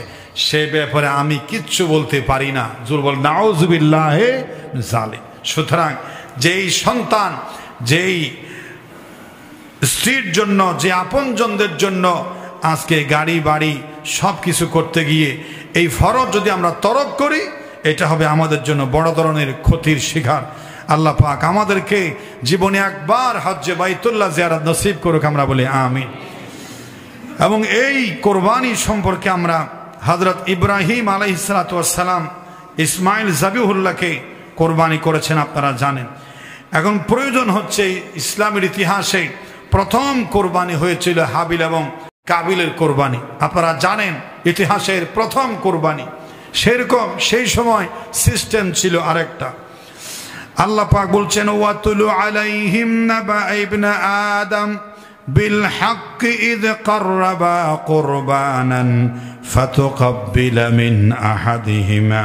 সে ব্যাপারে আমি কিচ্ছু বলতে পারি না। জোর বল নাউযুবিল্লাহি মিন যালিক। সুতরাং যেই সন্তান, যেই স্ত্রীর জন্য, যে আপনজনদের জন্য আজকে গাড়ি বাড়ি সব কিছু করতে গিয়ে এই ফরজ যদি আমরা তরক করি, এটা হবে আমাদের জন্য বড় ধরনের ক্ষতির শিকার। আল্লাহ পাক আমাদেরকে জীবনে একবার হজ্জে বাইতুল্লাহ জিয়ারত নসিব করুক, আমরা বলি আমিন। এবং এই কোরবানি সম্পর্কে আমরা হযরত ইব্রাহিম আলাইহিস সালাতু ওয়াস সালাম ইসমাইল যাবিহুল্লাহকে কোরবানি করেছেন, আপনারা জানেন। এখন প্রয়োজন হচ্ছে, ইসলামের ইতিহাসে প্রথম কোরবানি হয়েছিল হাবিল এবং কাবিলের কোরবানি, আপনারা জানেন ইতিহাসের প্রথম কোরবানি। সেরকম সেই সময় সিস্টেম ছিল আরেকটা। আল্লাহ পাক বলছেন ওয়াতুলু আলাইহিম নাবা ইবনে আদম বিল হাক্কি ইয কাররাবা কুরবানান ফাতুকাব্বিলা মিন আহাদিহিমা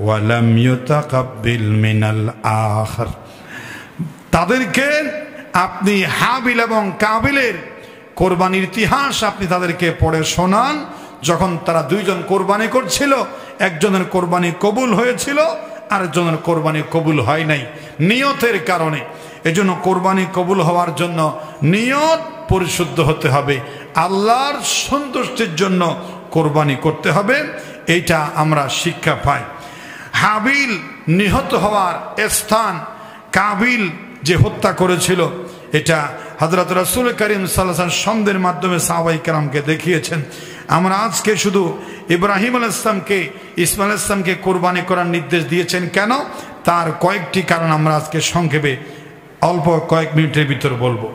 ওয়া লাম ইউতাকাব্বিল মিনাল আখার। তাদেরকে আপনি হাবিল এবং কাবিলের কোরবানির ইতিহাস আপনি তাদেরকে পড়ে শোনান। যখন তারা দুইজন কোরবানি করছিল, একজনের কোরবানি কবুল হয়েছিল, আরেকজনের কোরবানি কবুল হয় নাই নিয়তের কারণে। এজন্য কোরবানি কবুল হওয়ার জন্য নিয়ত পরিশুদ্ধ হতে হবে, আল্লাহর সন্তুষ্টির জন্য কোরবানি করতে হবে। এইটা আমরা শিক্ষা পাই। হাবিল নিহত হওয়ার স্থান, কাবিল যে হত্যা করেছিল, এটা হযরত রাসূল করিম সাল্লাল্লাহু আলাইহি ওয়াসাল্লাম সন্দের মাধ্যমে সাহাবায়ে কেরামকে দেখিয়েছেন। আমরা আজকে শুধু ইব্রাহিম আলাইহিস সালামকে, ইসমাঈল আলাইহিস সালামকে কোরবানি করার নির্দেশ দিয়েছেন কেন, তার কয়েকটি কারণ আমরা আজকে সংক্ষেপে অল্প কয়েক মিনিটের ভিতর বলবো।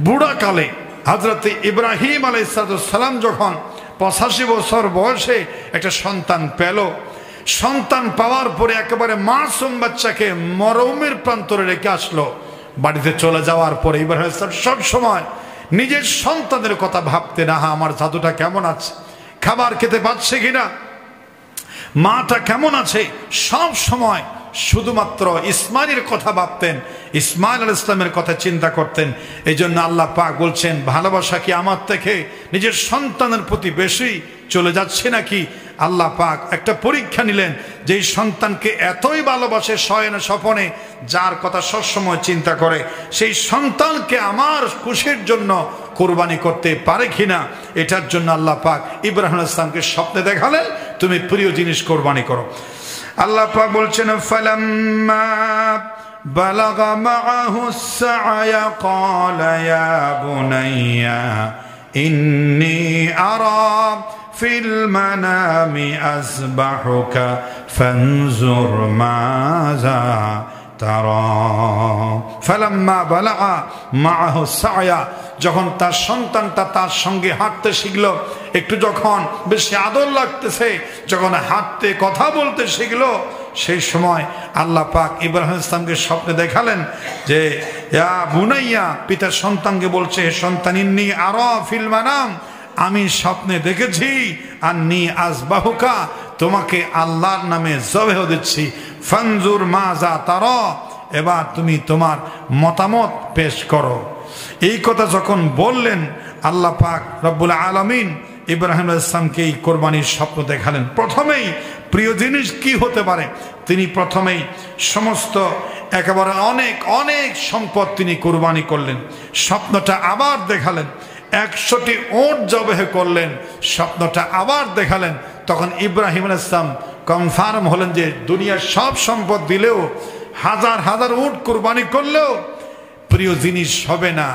বুড়াকালে হযরত ইব্রাহিম আলাইহিস সালাম যখন 85 বছর বয়সে একটা সন্তান পেল, সন্তান পাওয়ার পরে একেবারে মাসুম বাচ্চাকে মরমের প্রান্তরে রেখে আসলো। বাড়িতে চলে যাওয়ার পরে ইব্রাহিম আলাইহিস সালাম সব সময় নিজের সন্তানের কথা ভাবতেন, আহা আমার জাদুটা কেমন আছে, খাবার খেতে পাচ্ছে কিনা, মাটা কেমন আছে, সব সময় শুধুমাত্র ইসমাইলের কথা ভাবতেন, ইসমাইল আলাইহিস সালামের কথা চিন্তা করতেন। এই জন্য আল্লাহ পাক বলছেন, ভালোবাসা কি আমার থেকে নিজের সন্তানের প্রতি বেশি চলে যাচ্ছে নাকি? আল্লাহ পাক একটা পরীক্ষা নিলেন, যে সন্তানকে এতই ভালোবাসে শয়নে স্বপনে, যার কথা সবসময় চিন্তা করে, সেই সন্তানকে আমার খুশির জন্য কোরবানি করতে পারে কিনা। এটার জন্য আল্লাহ পাক ইব্রাহিম আলাইহিস সালামকে স্বপ্নে দেখালেন, তুমি প্রিয় জিনিস কোরবানি করো। আল্লাহ পাক বলছেন ফালাম্মা বালাগা মাআহুস সা'য়া ক্বালা ইয়া বুনাইয়া ইন্নী আরা ফিল মানামি আসবাহুকা ফানজুর মাযা তারা। ফালাম্মা বালাগা মাআহুস সা'য়া, যখন তার সন্তানটা তার সঙ্গে হাঁটতে শিখলো, একটু যখন বেশি আদর লাগতেছে, যখন হাঁটতে কথা বলতে শিখলো, সেই সময় আল্লাহ পাক ইব্রাহিম আলাইহিস সালামকে স্বপ্নে দেখালেন যে ইয়া বুনাইয়া, পিতা সন্তানকে বলছে, সন্তান ইন্নী আরা ফিল মানাম, আমি স্বপ্নে দেখেছি, আন্নী আসবাহুকা, তোমাকে আল্লাহর নামে জবেহ দিচ্ছি, ফানজুর মাযা তারা, এবার তুমি তোমার মতামত পেশ করো। এই কথা যখন বললেন, আল্লাহ পাক রব্বুল আলামিন ইব্রাহিম আলাইহিস সালামকে এই কোরবানির স্বপ্ন দেখালেন। প্রথমেই প্রিয় জিনিস কি হতে পারে, তিনি প্রথমেই সমস্ত একেবারে অনেক অনেক সম্পদ তিনি কোরবানি করলেন। স্বপ্নটা আবার দেখালেন, 100টি উট জবেহ করলেন, স্বপ্নটা আবার দেখালেন। তখন ইব্রাহিম আলাইহিস সালাম কনফার্ম হলেন যে দুনিয়ার সব সম্পদ দিলেও, হাজার হাজার উট কোরবানি করলেও প্রিয় জিনিস হবে না।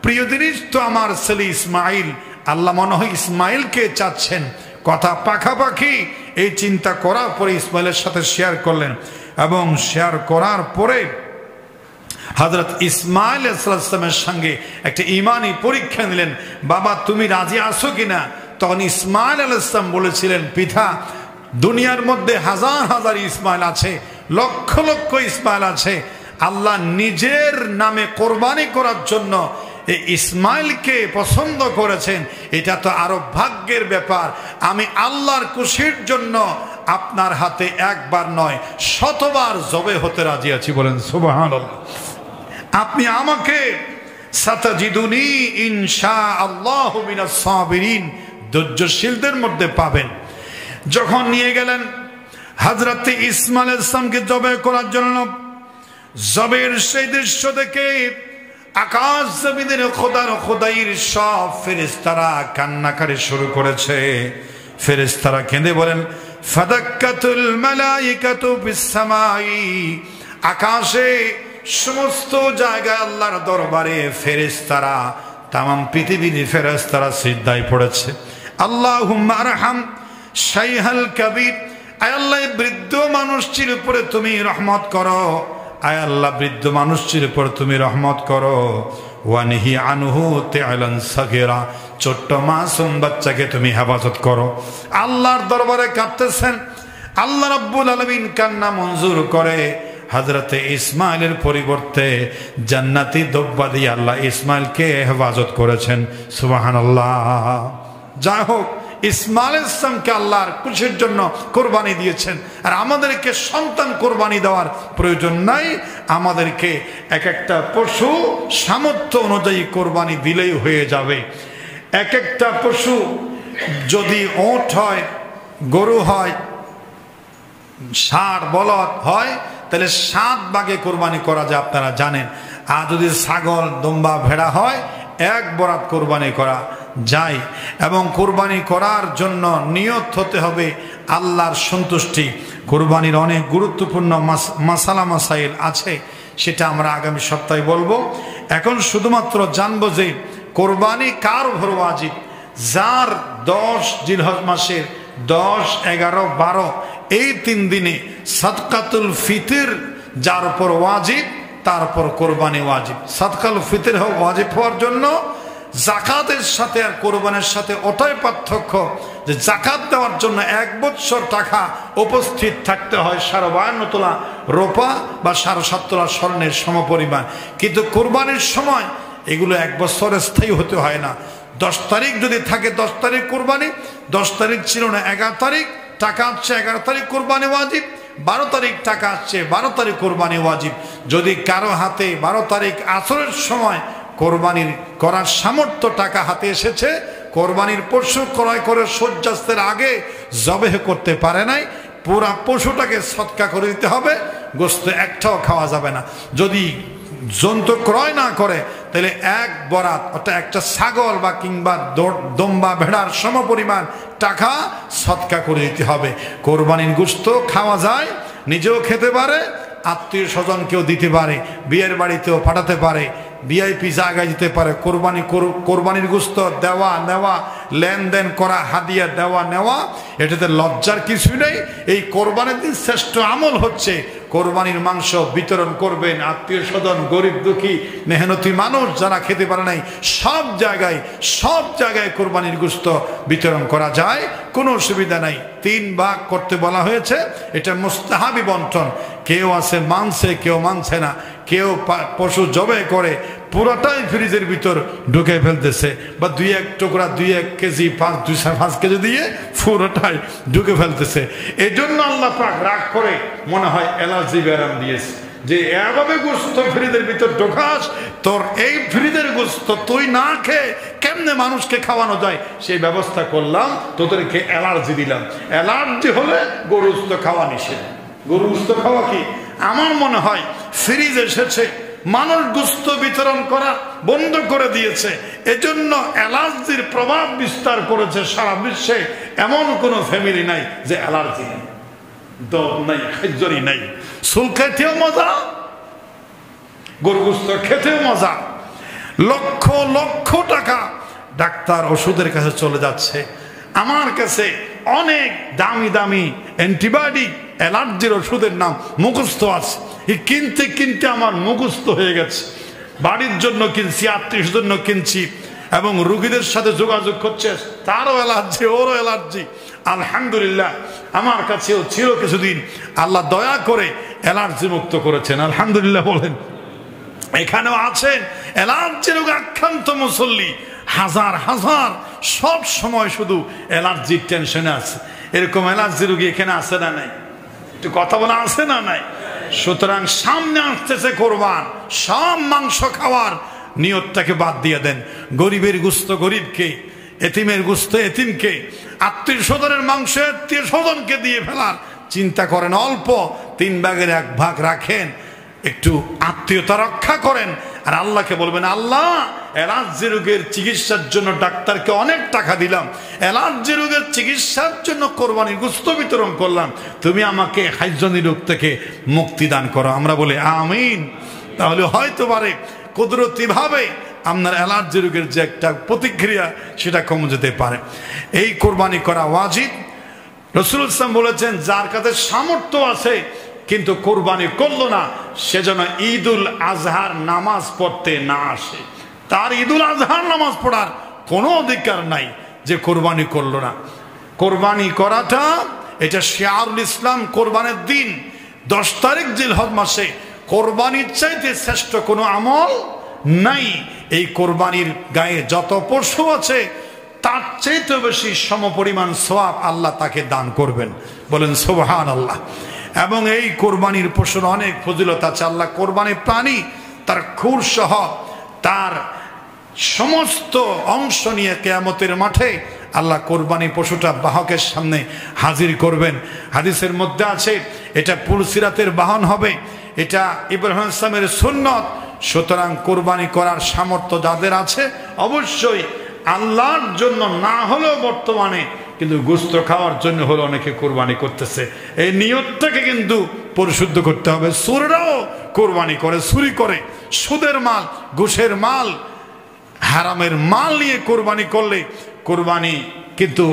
প্রিয় জিনিস তো আমার ছেলে ইসমাইল। আল্লাহ মনে হয় ইসমাইলকে চাচ্ছেন, কথা পাখাপাখি। এই চিন্তা করার পরে ইসমাইলের সাথে শেয়ার করলেন, এবং শেয়ার করার পরে হযরত ইসমাইল আলাইহিস সালামের সঙ্গে একটা ঈমানি পরীক্ষা নিলেন, বাবা তুমি রাজি আছো কিনা। তখন ইসমাইল আলাইহিস সালাম বলেছিলেন, পিতা দুনিয়ার মধ্যে হাজার হাজার ইসমাইল আছে, লক্ষ লক্ষ ইসমাইল আছে, আল্লাহ নিজের নামে কোরবানি করার জন্য এই ইসমাইলকে পছন্দ করেছেন, এটা তো আরো ভাগ্যের ব্যাপার। আমি আল্লাহর খুশির জন্য আপনার হাতে একবার নয় 100বার জবে হতে রাজি আছি, বলেন সুবহানাল্লাহ। আপনি আমাকে সাতাজিদুনি ইনশাআল্লাহু মিনাস সাবিরিন, ধৈর্যশীলদের মধ্যে পাবেন। যখন নিয়ে গেলেন হযরত ইসমাইল আলাইহিস সালামকে জবে করার জন্য, জবের সেই দৃশ্য দেখে আকাশ জমিনের খোদার খোদাইর সব ফেরেশতারা কান্নাকারি শুরু করেছে। ফেরেশতারা কেঁদে বলেন, ফাদাক্কাতুল মালাইকাতু ফিস সামাই, আকাশে সমস্ত জায়গায় আল্লাহর দরবারে ফেরেশতারা, তামাম পৃথিবীর ফেরেশতারা সিজদায় পড়েছে। আল্লাহুম্মা আরহাম শাইখাল কাবীর, আয় আল্লাহ বৃদ্ধ মানুষটির উপরে তুমি রহমত করো, আয় আল্লাহ বৃদ্ধ মানুষটির উপর তুমি রহমত করো। ওয়ানহি আনহু তাআলান সাগীরা, ছোট্ট মাসুম বাচ্চাকে তুমি হেফাজত করো। আল্লাহর দরবারে কাঁদতেছেন, আল্লাহ রাব্বুল আলামিন কান্না মঞ্জুর করে হযরতে ইসমাইলের পরিবর্তে জান্নাতি দব্বা দিয়ে আল্লাহ ইসমাইলকে হেফাজত করেছেন। সুবহানাল্লাহ। যাই হোক, ইসমাইল ইসলামকে আল্লাহর খুশির জন্য কোরবানি দিয়েছেন। আর আমাদেরকে সন্তান কোরবানি দেওয়ার প্রয়োজন নাই, আমাদেরকে এক একটা পশু সামর্থ্য অনুযায়ী কোরবানি দিলেই হয়ে যাবে। এক একটা পশু যদি ওট হয়, গরু হয়, ষাঁড় বলদ হয়, তাহলে 7 ভাগে কোরবানি করা যায়, আপনারা জানেন। আর যদি ছাগল দুম্বা ভেড়া হয় 1 বরাত কোরবানি করা যায়। এবং কোরবানি করার জন্য নিয়ত হতে হবে আল্লাহর সন্তুষ্টি। কোরবানির অনেক গুরুত্বপূর্ণ মাসালা মাসাইল আছে, সেটা আমরা আগামী সপ্তাহে বলবো। এখন শুধুমাত্র জানবো যে কোরবানি কার উপর ওয়াজিব। যার 10 জিলহজ মাসের 10, 11, 12 এই 3 দিনে সাদকাতুল ফিতর যার উপর ওয়াজিব, তার উপর কোরবানি ওয়াজিব। সাদকাতুল ফিতর ওয়াজিব হওয়ার জন্য জাকাতের সাথে আর কোরবানির সাথে ওটাই পার্থক্য যে জাকাত দেওয়ার জন্য 1 বছর টাকা উপস্থিত থাকতে হয়, 52 তোলা রূপা বা 7.5 তোলা স্বর্ণের সমপরিমাণ। কিন্তু কোরবানির সময় এগুলো 1 বছর স্থায়ী হতে হয় না। 10 তারিখ যদি থাকে 10 তারিখ কোরবানি, 10 তারিখ ছিল না 11 তারিখ, টাকা আসছে 11 তারিখ কোরবানি ওয়াজিব, 12 তারিখ টাকা আসছে 12 তারিখ কোরবানি ওয়াজিব। যদি কারো হাতে 12 তারিখ আসরের সময় কোরবানির করার সামর্থ্য টাকা হাতে এসেছে, কোরবানির পশু ক্রয় করে সূর্যাস্তের আগে জবেহ করতে পারে নাই, পুরা পশুটাকে সদকা করে দিতে হবে, গোশত একটাও খাওয়া যাবে না। যদি জন্তু ক্রয় না করে তাহলে 1 বরাত, অর্থাৎ একটা ছাগল বা কিংবা দম্বা ভেড়ার সমপরিমাণ টাকা সদকা করে দিতে হবে। কোরবানির গোশত খাওয়া যায়, নিজেও খেতে পারে, আত্মীয় স্বজনকেও দিতে পারে, বিয়ের বাড়িতেও পাঠাতে পারে, ভিআইপি জায়গায় দিতে পারে। কোরবানির গোশত দেওয়া নেওয়া, লেনদেন করা, হাদিয়া দেওয়া নেওয়া, এটাতে লজ্জার কিছু নেই। এই কোরবানির দিন শ্রেষ্ঠ আমল হচ্ছে কোরবানির মাংস বিতরণ করবেন। আত্মীয় স্বজন, গরিব দুঃখী, মেহনতি মানুষ যারা খেতে পারে নাই, সব জায়গায় কোরবানির গোশত বিতরণ করা যায়, কোনো অসুবিধা নাই। 3 ভাগ করতে বলা হয়েছে, এটা মুস্তাহাবি বন্টন। কেউ আছে মানছে, কেউ মানছে না। কেউ পশু জবে করে পুরোটাই ফ্রিজের ভিতর ঢুকে ফেলতেছে, বা 2-1 টুকরা 2-1 কেজি 5 কেজি দিয়ে পুরোটাই ঢুকে ফেলতেছে। এই জন্য আল্লাহ পাক রাগ করে মনে হয় অ্যালার্জি ব্যারাম দিয়েছে যে এভাবে গোশত ফ্রিজের ভিতর ঢোকাস, তোর এই ফ্রিজের গোশত তুই না খেয়ে কেমনে মানুষকে খাওয়ানো যায় সেই ব্যবস্থা করলাম, তোদেরকে অ্যালার্জি দিলাম। অ্যালার্জি হলে গরু গোশত খাওয়া নিষেধ। গরু গোশত খাওয়া কি? আমার মনে হয় ফ্রিজ এসেছে, মানুষ গোশত বিতরণ করা বন্ধ করে দিয়েছে, এজন্য অ্যালার্জির প্রভাব বিস্তার করেছে সারা বিশ্বে। এমন কোনো ফ্যামিলি নাই যে অ্যালার্জি নেই, দদ নাই, খাদ্যরি নাই। চুল খেতেও মজা, গরু গোশত খেতেও মজা। লক্ষ লক্ষ টাকা ডাক্তার ওষুধের কাছে চলে যাচ্ছে। আমার কাছে অনেক দামি দামি অ্যান্টিবায়োটিক অ্যালার্জির ওষুধের নাম মুখস্থ আছে। কিনতে কিনতে আমার মুখস্থ হয়ে গেছে। বাড়ির জন্য কিনছি, আত্মীয়ের জন্য কিনছি, এবং রুগীদের সাথে যোগাযোগ করছে, তারও অ্যালার্জি, ওরও অ্যালার্জি। আলহামদুলিল্লাহ আমার কাছেও ছিল কিছুদিন, আল্লাহ দয়া করে অ্যালার্জি মুক্ত করেছেন। আলহামদুলিল্লাহ বলেন। এখানেও আছেন অ্যালার্জি রোগে আক্রান্ত মুসল্লি, হাজার হাজার, সব সময় শুধু অ্যালার্জির টেনশনে আছে। এরকম অ্যালার্জি রোগী এখানে আছে না নাই? একটু কথা বলা আছে না নাই? সুতরাং সামনে আসতেছে কোরবান, সব মাংস খাওয়ার নিয়তটাকে বাদ দিয়ে দেন। গরিবের গোশত গরিবকে, এতিমের গোশত এতিমকে, আত্মীয় স্বজনের মাংস আত্মীয় স্বজনকে দিয়ে ফেলার চিন্তা করেন। অল্প 3 ভাগের 1 ভাগ রাখেন, একটু আত্মীয়তা রক্ষা করেন। আর আল্লাহকে বলবেন, আল্লাহ অ্যালার্জি রোগের চিকিৎসার জন্য ডাক্তারকে অনেক টাকা দিলাম, অ্যালার্জি রোগের চিকিৎসার জন্য কোরবানির গোশত বিতরণ করলাম, তুমি আমাকে হাইজনি রোগ থেকে মুক্তি দান করো। আমরা বলি আমিন। তাহলে হয়তো পারে কুদরতিভাবে আপনার অ্যালার্জি রোগের যে একটা প্রতিক্রিয়া সেটা কমে যেতে পারে। এই কোরবানি করা ওয়াজিব। রাসূলুল্লাহ সাল্লাল্লাহু আলাইহি ওয়াসাল্লাম বলেছেন, যার কাছে সামর্থ্য আছে কিন্তু কোরবানি করলো না, সেজন্য ঈদুল আজহার নামাজ পড়তে না আসে। তার ঈদুল আজহার নামাজ পড়ার কোনো অধিকার নাই যে কোরবানি করলো না। কোরবানি করাটা এটা শিয়ারুল ইসলাম, কোরবানের দিন 10 তারিখ জিলহজ মাসে কোরবানির চাইতে শ্রেষ্ঠ কোনো আমল নাই। এই কোরবানির গায়ে যত পশু আছে তার চাইতে বেশি সমপরিমাণ সওয়াব আল্লাহ তাকে দান করবেন, বলেন সুবহানাল্লাহ। এবং এই কোরবানির পশুর অনেক ফজিলত আছে। আল্লাহ কোরবানির প্রাণী তার খুর সহ তার সমস্ত অংশ নিয়ে কিয়ামতের মাঠে আল্লাহ কোরবানি পশুটা বাহকের সামনে হাজির করবেন। হাদিসের মধ্যে আছে এটা পুলসিরাতের বাহন হবে, এটা ইব্রাহিম ইসলামের সুন্নত। সুতরাং কোরবানি করার সামর্থ্য যাদের আছে অবশ্যই আল্লাহর জন্য না হলেও বর্তমানে কিন্তু গোশত খাওয়ার জন্য হলো অনেকে কোরবানি করতেছে। এই নিয়তটাকে কিন্তু পরিশুদ্ধ করতে হবে। সুররাও কোরবানি করে, চুরি করে, সুদের মাল, ঘুষের মাল, হারামের মাল নিয়ে কোরবানি করলে কোরবানি কিন্তু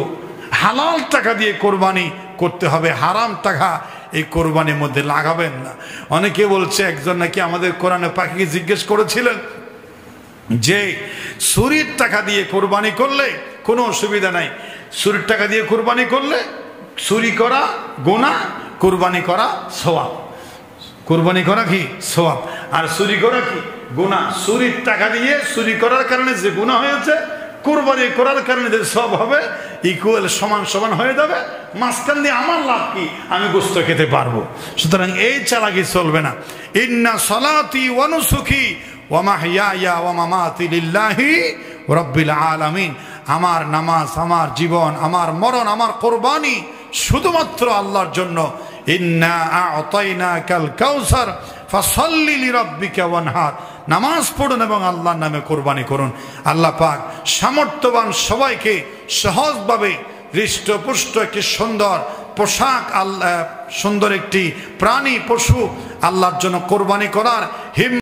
হালাল টাকা দিয়ে কোরবানি করতে হবে, হারাম টাকা এই কোরবানির মধ্যে লাগাবেন না। অনেকে বলছে, একজন নাকি আমাদের কোরআনে পাখিকে জিজ্ঞেস করেছিলেন যে চুরির টাকা দিয়ে কোরবানি করলে কোনো অসুবিধা নাই, চুরির টাকা দিয়ে কোরবানি করলে চুরি করা গুনাহ, কোরবানি করা সওয়াব। কোরবানি করা কি সওয়াব আর চুরি করা কি গুনাহ। চুরির টাকা দিয়ে চুরি করার কারণে যে গুনাহ হয়েছে, কোরবানি করার কারণে যে সওয়াব হবে, ইকুয়াল সমান সমান হয়ে যাবে। মাঝখান দিয়ে আমার লাভ কি, আমি গোশত খেতে পারবো। সুতরাং এই চালাকি চলবে না। ইন্না সলাতি ওয়া নুসুকি ওয়া মাহইয়ায়া ওয়া মামাতি লিল্লাহি রাব্বিল আলামিন। আমার নামাজ, আমার জীবন, আমার মরণ, আমার কোরবানি শুধুমাত্র আল্লাহর জন্য। ইন্না আ'তাইনাকাল কাউসার ফাসাল্লি লিরাব্বিকা ওয়ানহার। নামাজ পড়ুন এবং আল্লাহর নামে কোরবানি করুন। আল্লাহ পাক সামর্থ্যবান সবাইকে সহজভাবে হৃষ্টপুষ্ট একটি সুন্দর পোশাক, আল্লাহ সুন্দর একটি প্রাণী পশু আল্লাহর জন্য কোরবানি করার হিম্মত